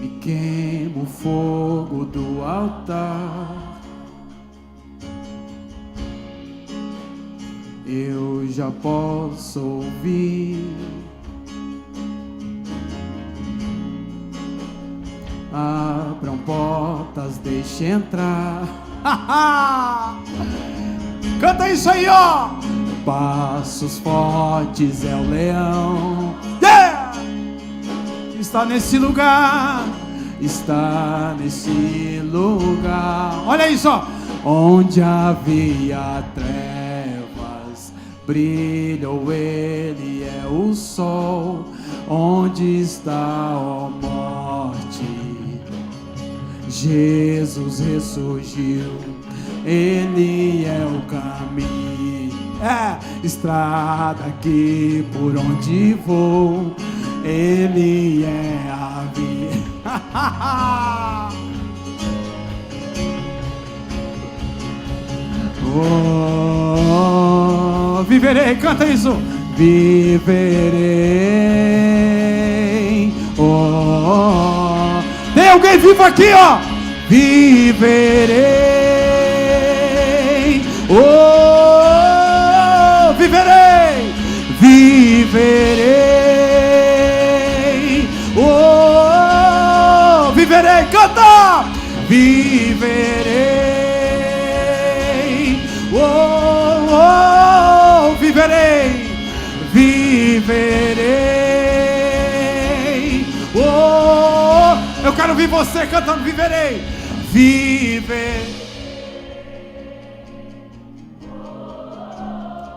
me queimo o fogo do altar. Eu já posso ouvir abram portas, deixe entrar. Canta isso aí, ó. Passos fortes é o leão. Yeah! Está nesse lugar. Está nesse lugar. Olha isso, ó. Onde havia trevas, brilhou ele, é o sol. Onde está, ó morte? Jesus ressurgiu. Ele é o caminho, estrada aqui por onde vou. Ele é a vida. Oh, viverei, canta isso. Viverei. Oh, tem alguém vivo aqui, ó. Viverei. Oh, viverei, viverei, oh, viverei, canta, viverei, oh, oh, viverei, viverei, oh, eu quero ouvir você cantando, viverei, viverei.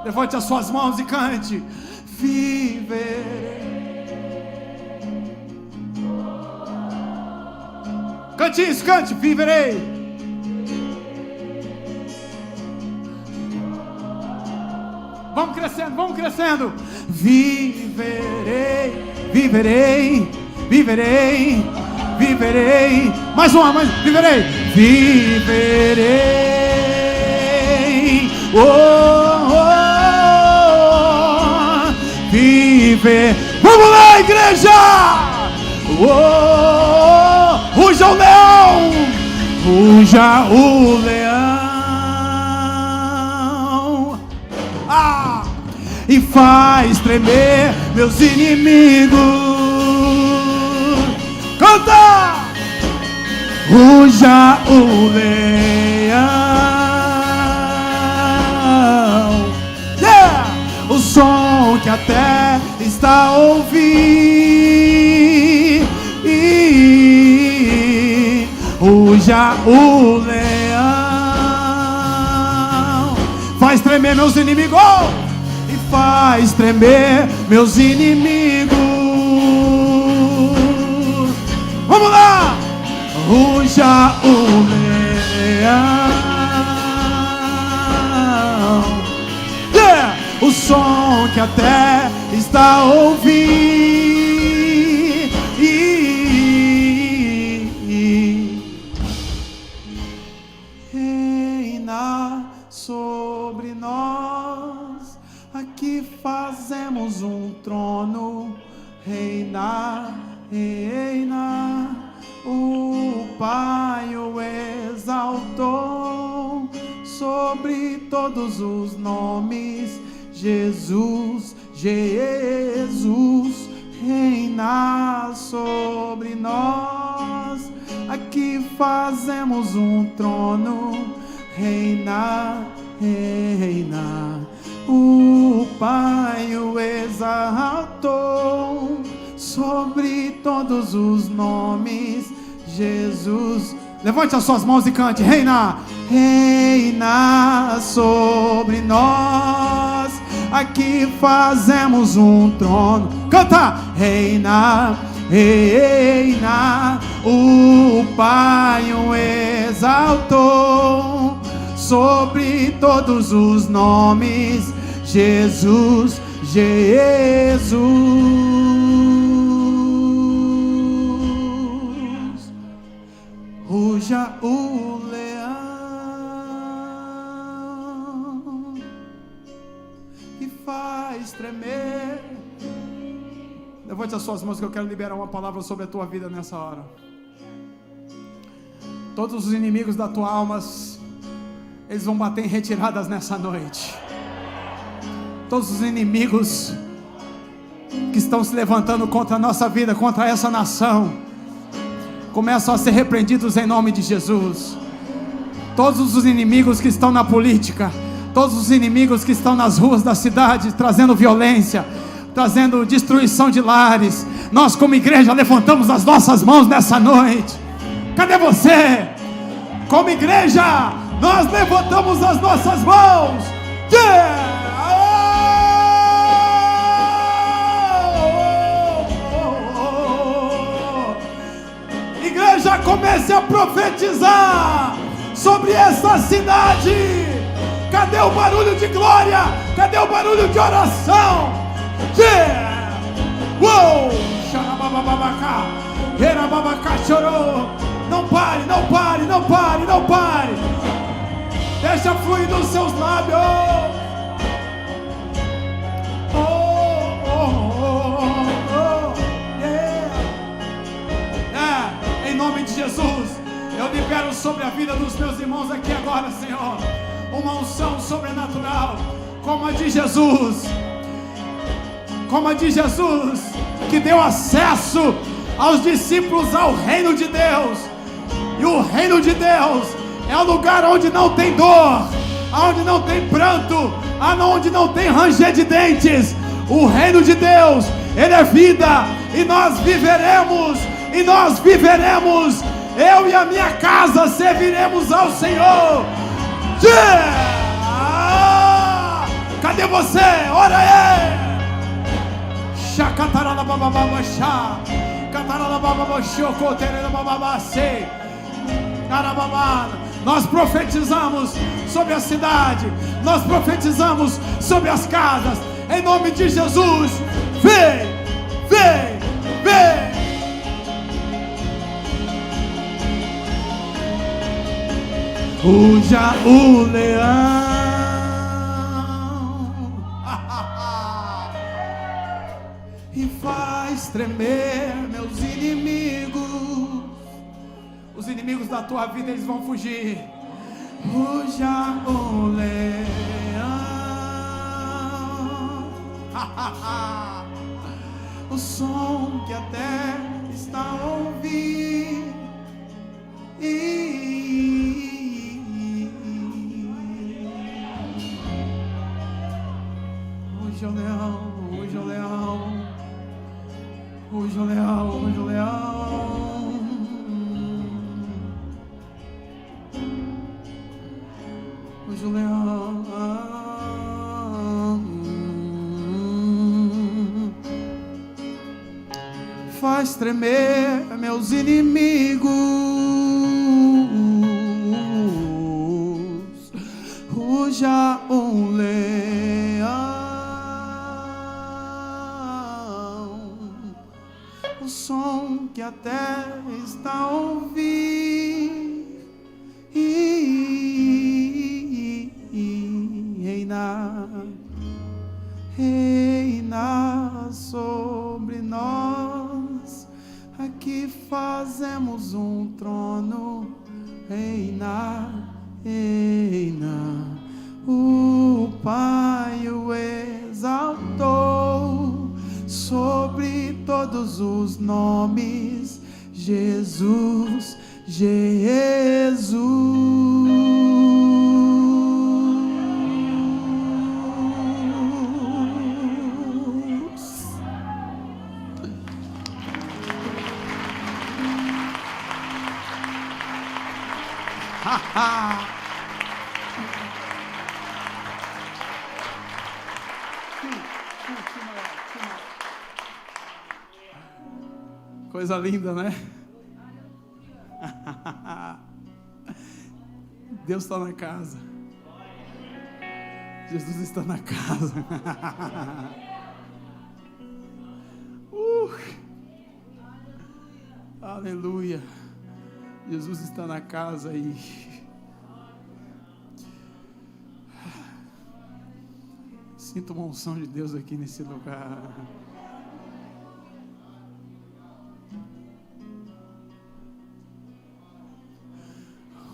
Levante as suas mãos e cante. Viverei. Cante isso, cante. Viverei. Vamos crescendo, vamos crescendo. Viverei, viverei, viverei, viverei. Mais uma, mais. Viverei, viverei. Oh, oh, oh. Viver. Vamos lá, igreja. Oh, ruja o leão, ruja o leão. E faz tremer meus inimigos. Canta! Ruja o leão. Yeah! O som que até está a ouvir. Ruja o leão. Faz tremer meus inimigos. Faz tremer meus inimigos. Vamos lá! Ruja o leão. Yeah! O som que até está a ouvir. Reina sobre nós. Aqui fazemos um trono, reina, reina. O Pai o exaltou sobre todos os nomes. Jesus, Jesus, reina sobre nós. Aqui fazemos um trono, reina, reina. O Pai o exaltou sobre todos os nomes. Jesus. Levante as suas mãos e cante. Reina, reina sobre nós. Aqui fazemos um trono. Canta. Reina, reina. O Pai o exaltou sobre todos os nomes. Jesus, Jesus. Ruja o leão e faz tremer. Levante as suas mãos que eu quero liberar uma palavra sobre a tua vida nessa hora. Todos os inimigos da tua alma, eles vão bater em retiradas nessa noite. Todos os inimigos que estão se levantando contra a nossa vida, contra essa nação, começam a ser repreendidos em nome de Jesus. Todos os inimigos que estão na política, todos os inimigos que estão nas ruas da cidade, trazendo violência, trazendo destruição de lares, nós como igreja levantamos as nossas mãos nessa noite. Cadê você? Como igreja, nós levantamos as nossas mãos. Yeah! Igreja, comece a profetizar sobre essa cidade. Cadê o barulho de glória? Cadê o barulho de oração? Yeah! Uou! Xarabababacá, Herababacá chorou. Não pare, não pare, não pare, não pare. Deixa fluir dos seus lábios. Em nome de Jesus, eu libero sobre a vida dos meus irmãos aqui agora, Senhor, uma unção sobrenatural, como a de Jesus, que deu acesso aos discípulos ao reino de Deus. E o reino de Deus é o lugar onde não tem dor, onde não tem pranto, onde não tem ranger de dentes. O reino de Deus, ele é vida, e nós viveremos. Eu e a minha casa serviremos ao Senhor. Yeah! Cadê você? Ora aí! Nós profetizamos sobre a cidade, nós profetizamos sobre as casas, em nome de Jesus. Vem, vem, vem. Ruja o leão e faz tremer meus inimigos. Os inimigos da tua vida, eles vão fugir. Ruja o leão. O som que até está a ouvir. Ruja o leão, ruja o leão. Ruja o leão, ruja o leão. Ruja o leão. Faz tremer meus inimigos. Ruja um leão. O som que até está a ouvir. Reina, reina sobre nós. Aqui fazemos um trono. Reina, reina. O Pai o exaltou sobre todos os nomes. Jesus, Jesus. Coisa linda, né? Deus está na casa. Jesus está na casa. Aleluia. Jesus está na casa e sinto uma unção de Deus aqui nesse lugar.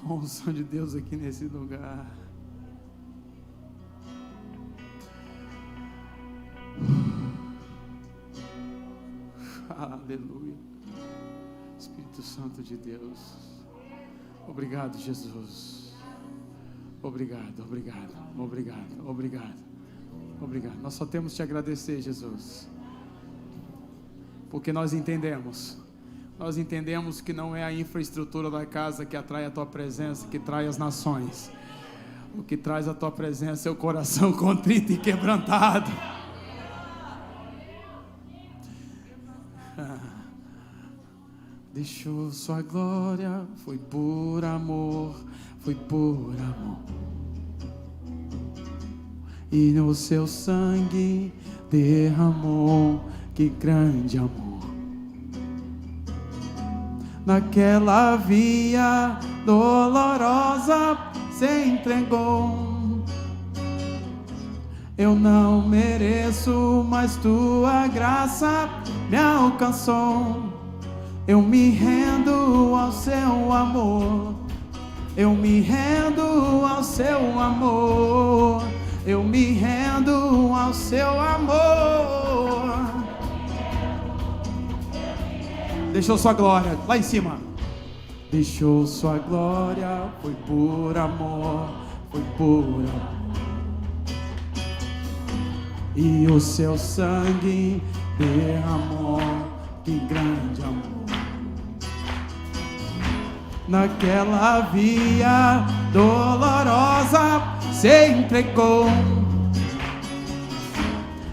Uma unção de Deus aqui nesse lugar. Aleluia. Espírito Santo de Deus. Obrigado, Jesus. Obrigado, obrigado, obrigado, obrigado. Obrigado. Nós só temos te agradecer, Jesus. Porque nós entendemos que não é a infraestrutura da casa que atrai a tua presença, que traz as nações. O que traz a tua presença é o coração contrito e quebrantado. Deixou sua glória, foi por amor, foi por amor. E no seu sangue derramou, que grande amor. Naquela via dolorosa se entregou. Eu não mereço, mas tua graça me alcançou. Eu me rendo ao seu amor. Eu me rendo ao seu amor. Eu me rendo ao seu amor. Deixou sua glória lá em cima. Deixou sua glória, foi por amor, foi por amor. E o seu sangue derramou, que grande amor. Naquela via dolorosa se entregou.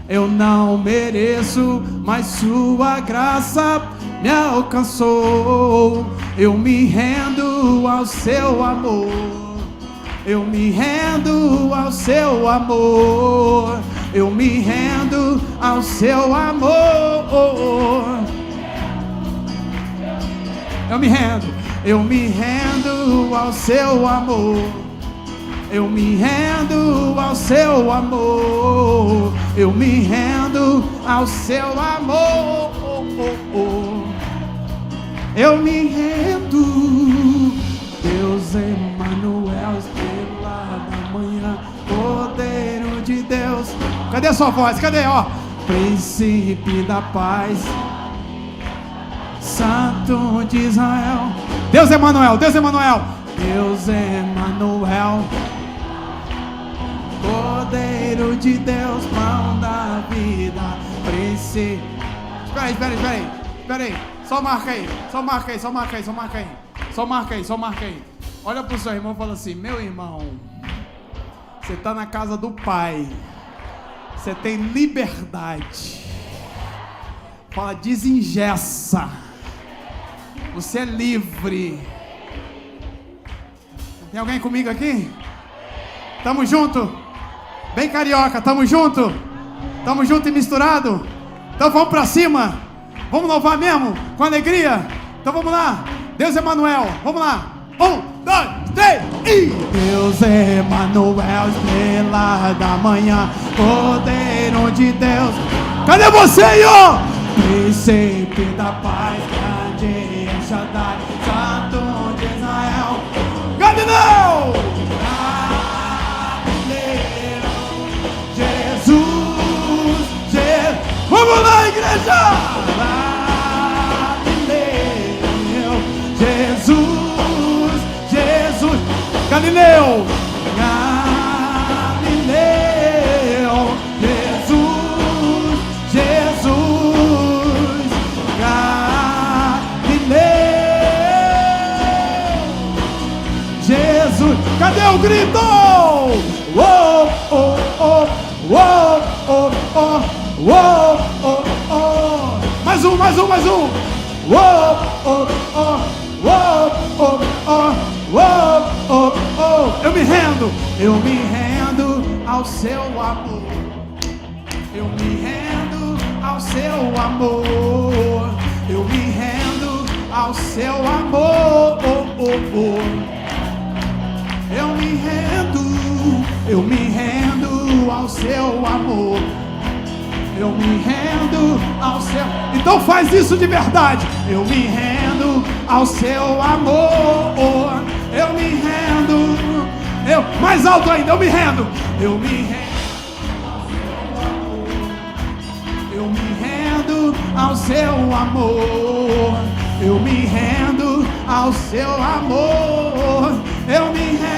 Eu não mereço, mas sua graça me alcançou. Eu me rendo ao seu amor. Eu me rendo ao seu amor. Eu me rendo ao seu amor. Eu me rendo ao seu amor. Eu me rendo ao seu amor. Eu me rendo ao seu amor. Eu me rendo. Deus Emanuel, estrela da manhã, Cordeiro de Deus. Cadê a sua voz? Cadê? Ó, Príncipe da paz, Santo de Israel. Deus Emanuel, Deus Emanuel, Deus Emanuel, Cordeiro de Deus, pão da vida, príncipe. Espera aí. Só marca aí. Olha pro seu irmão e fala assim: meu irmão, você está na casa do Pai, você tem liberdade. Fala, desengessa. Você é livre. Tem alguém comigo aqui? Tamo junto? Bem carioca, tamo junto? Tamo junto e misturado? Então vamos pra cima. Vamos louvar mesmo? Com alegria? Então vamos lá. Deus Emanuel, vamos lá. 1, 2, 3 e... Deus Emanuel, estrela da manhã, Cordeiro de Deus. Cadê você aí, ó? Príncipe da paz, grande El Shaddai, Santo de Israel. Galileu! Jesus, vamos lá, igreja! Galileu, Jesus, Jesus, cadê o grito? Oh, oh, oh, oh, oh, oh, oh, oh, oh. Mais um. Oh, oh, oh, oh, oh, oh. Eu me rendo ao seu amor. Eu me rendo ao seu amor. Eu me rendo ao seu amor. Eu me rendo ao seu amor. Eu me rendo ao seu... Então faz isso de verdade. Eu me rendo ao seu amor. Eu me rendo. Mais alto ainda, eu me rendo. Eu me rendo ao seu amor. Eu me rendo ao seu amor. Eu me rendo.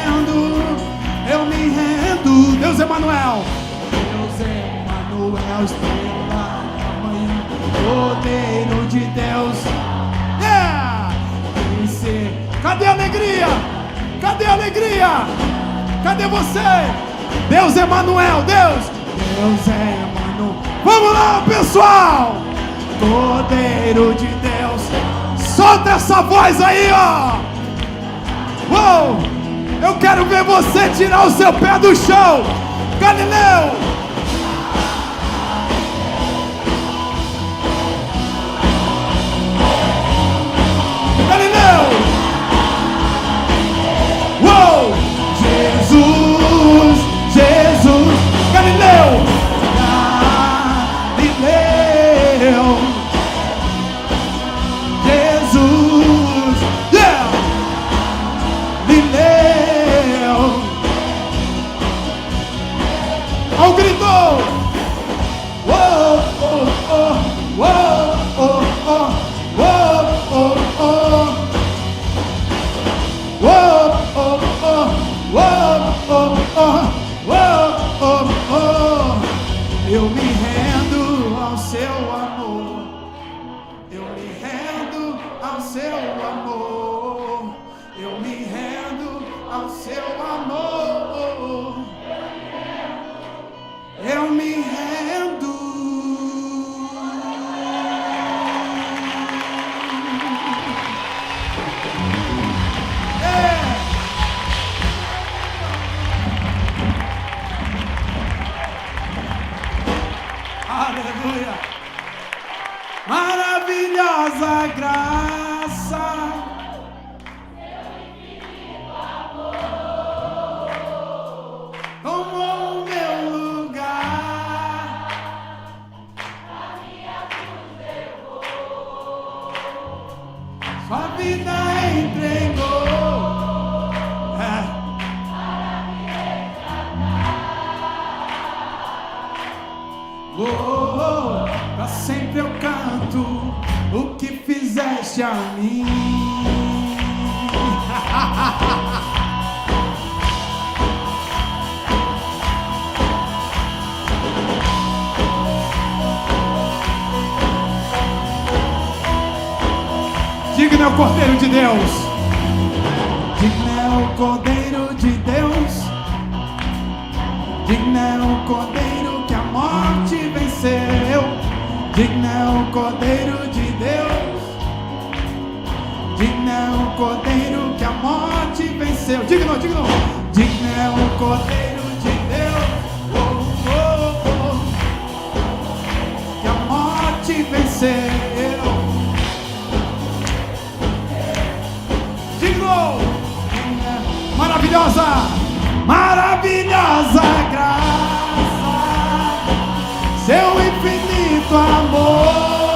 Deus Emanuel. Estrela da manhã, Cordeiro de Deus. Yeah! Cadê a alegria? Cadê você? Deus Emanuel, Deus Emanuel. Vamos lá, pessoal! Cordeiro de Deus. Solta essa voz aí, ó! Uou! Eu quero ver você tirar o seu pé do chão. Galileu! Uou! Jesus, Galileu, Jesus, yeah! Galileu, ao grito, uou, oh, oh, uou, oh, oh, uou, oh, oh. Whoa, oh, oh, whoa, oh, oh, whoa, oh, oh. Eu me rendo ao seu amor. Eu me rendo ao seu amor. Eu me rendo ao seu amor. Eu me rendo. Sua vida entregou. Pra sempre eu canto o que fizeste a mim. Digno é o Cordeiro de Deus. Digno é o Cordeiro de Deus. Digno é o Cordeiro que a morte venceu. Digno é o Cordeiro de Deus. Digno é o Cordeiro que a morte venceu. Digno, digno. Digno é o Cordeiro de Deus. Oh, oh, oh. Que a morte venceu. Digno. Maravilhosa. Maravilhosa graça, seu infinito amor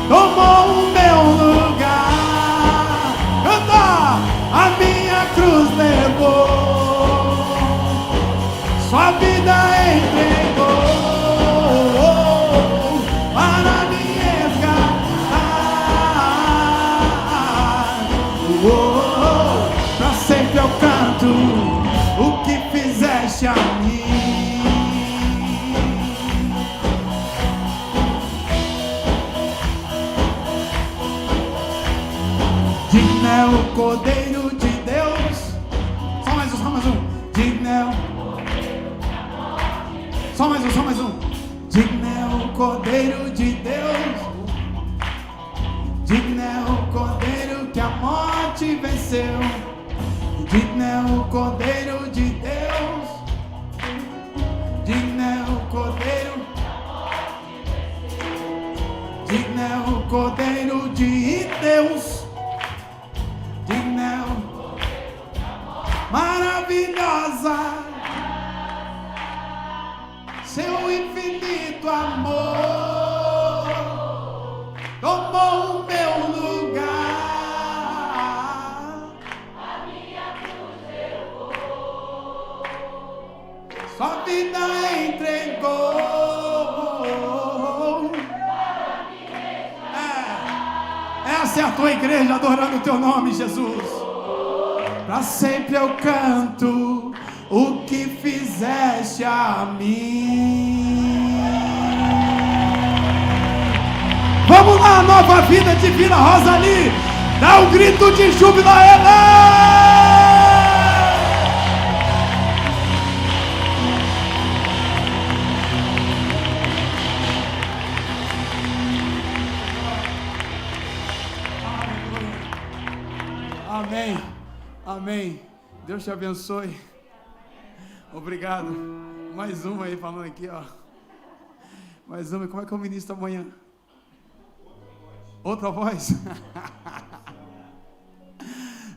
tomou o meu lugar. Canta! A minha cruz levou, sua vida entregou para me resgatar. Pra sempre eu canto o que fizeste a mim. Digno é o Cordeiro de Deus. Só mais um, só mais um. Digno é o... Só mais um, só mais um. Digno é o Cordeiro de Deus. Digno é o Cordeiro que a morte venceu. Digno é o Cordeiro de Deus. Digno é o Cordeiro. Digno é o Cordeiro de Deus. Digno é o... Maravilhosa, seu infinito amor tomou o meu lugar. Sua vida entregou. Essa é a tua igreja adorando o teu nome, Jesus. Pra sempre eu canto o que fizeste a mim. Vamos lá, Nova Vida de Vila Rosali. Dá um grito de júbilo a Ele. Amém, amém. Deus te abençoe. Obrigado. Mais uma aí falando aqui, ó. Mais uma. Como é que eu ministro amanhã? Outra voz?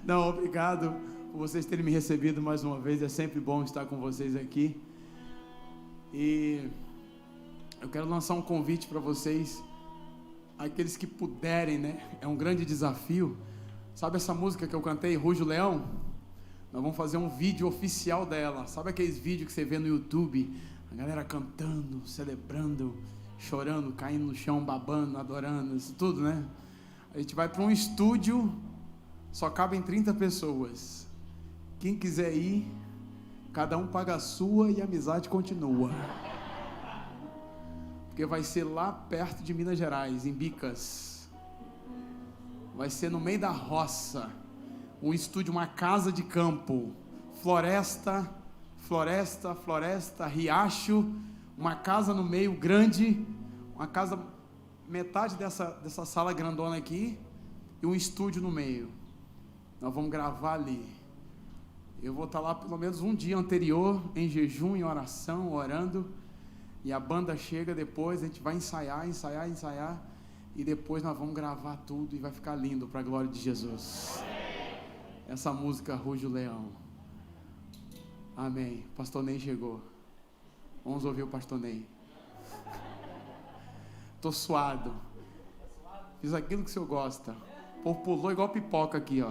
Não, obrigado por vocês terem me recebido mais uma vez. É sempre bom estar com vocês aqui. E eu quero lançar um convite para vocês, aqueles que puderem, né? É um grande desafio. Sabe essa música que eu cantei, Ruge o Leão? Nós vamos fazer um vídeo oficial dela. Sabe aqueles vídeos que você vê no YouTube? A galera cantando, celebrando, chorando, caindo no chão, babando, adorando, isso tudo, né? A gente vai para um estúdio, só cabem 30 pessoas. Quem quiser ir, cada um paga a sua e a amizade continua. Porque vai ser lá perto de Minas Gerais, em Bicas. Vai ser no meio da roça, um estúdio, uma casa de campo, floresta, riacho, uma casa no meio grande, uma casa, metade dessa sala grandona aqui, e um estúdio no meio. Nós vamos gravar ali. Eu vou estar lá pelo menos um dia anterior, em jejum, em oração, orando, e a banda chega depois, a gente vai ensaiar, e depois nós vamos gravar tudo e vai ficar lindo para a glória de Jesus. Essa música Ruge o Leão. Amém. Pastor Ney chegou. Vamos ouvir o Pastor Ney. Tô suado. Fiz aquilo que o senhor gosta. O povo pulou igual pipoca aqui, ó.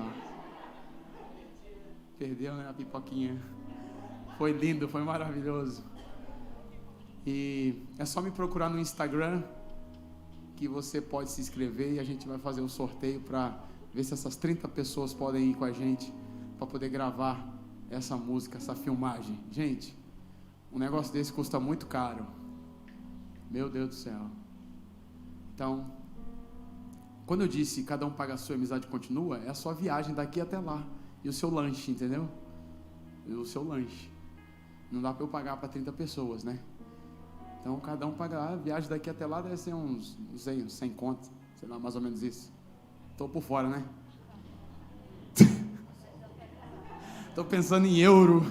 Perdeu, né, a pipoquinha. Foi lindo, foi maravilhoso. E é só me procurar no Instagram que você pode se inscrever e a gente vai fazer um sorteio para ver se essas 30 pessoas podem ir com a gente para poder gravar essa música, essa filmagem. Gente, um negócio desse custa muito caro. Meu Deus do céu. Então, quando eu disse cada um paga a sua, amizade continua, é a sua viagem daqui até lá. E o seu lanche, entendeu? E o seu lanche. Não dá para eu pagar para 30 pessoas, né? Então, cada um paga a viagem daqui até lá, deve ser uns, não sei, uns 100 conto. Sei lá, mais ou menos isso. Estou por fora, né? Estou pensando em euro.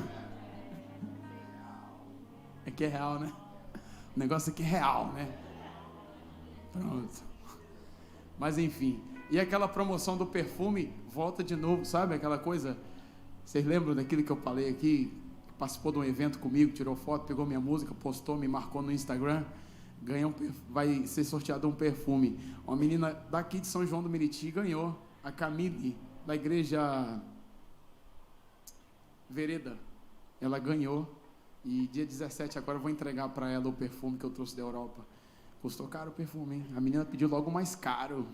É que é real, né? O negócio aqui é real, né? Pronto. Mas enfim. E aquela promoção do perfume, volta de novo, sabe? Aquela coisa. Vocês lembram daquilo que eu falei aqui? Participou de um evento comigo, tirou foto, pegou minha música, postou, me marcou no Instagram. Ganhou vai ser sorteado um perfume. Uma menina daqui de São João do Meriti ganhou. A Camille, da igreja Vereda. Ela ganhou. E dia 17 agora eu vou entregar para ela o perfume que eu trouxe da Europa. Custou caro o perfume, hein? A menina pediu logo o mais caro.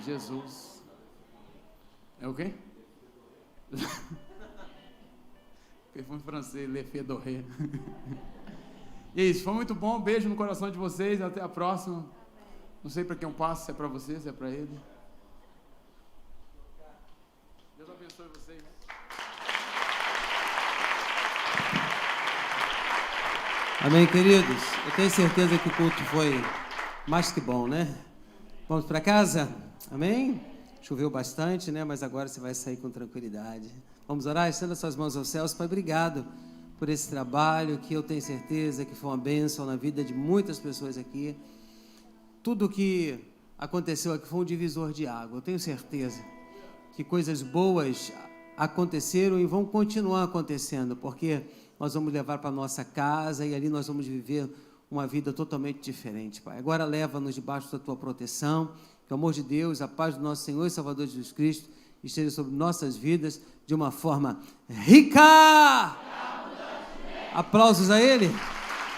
Jesus. É o quê? Perfume francês, Le Fedoré. Isso, foi muito bom. Beijo no coração de vocês. Até a próxima. Não sei para quem eu passo, se é para você, se é para ele. Deus abençoe vocês. Amém, queridos? Eu tenho certeza que o culto foi mais que bom, né? Vamos para casa? Amém? Choveu bastante, né? Mas agora você vai sair com tranquilidade. Vamos orar? Estenda suas mãos aos céus. Pai, obrigado por esse trabalho que eu tenho certeza que foi uma bênção na vida de muitas pessoas aqui. Tudo que aconteceu aqui foi um divisor de água. Eu tenho certeza que coisas boas aconteceram e vão continuar acontecendo, porque nós vamos levar para a nossa casa e ali nós vamos viver uma vida totalmente diferente, Pai. Agora leva-nos debaixo da Tua proteção, que o amor de Deus, a paz do nosso Senhor e Salvador Jesus Cristo esteja sobre nossas vidas de uma forma rica. Aplausos a Ele.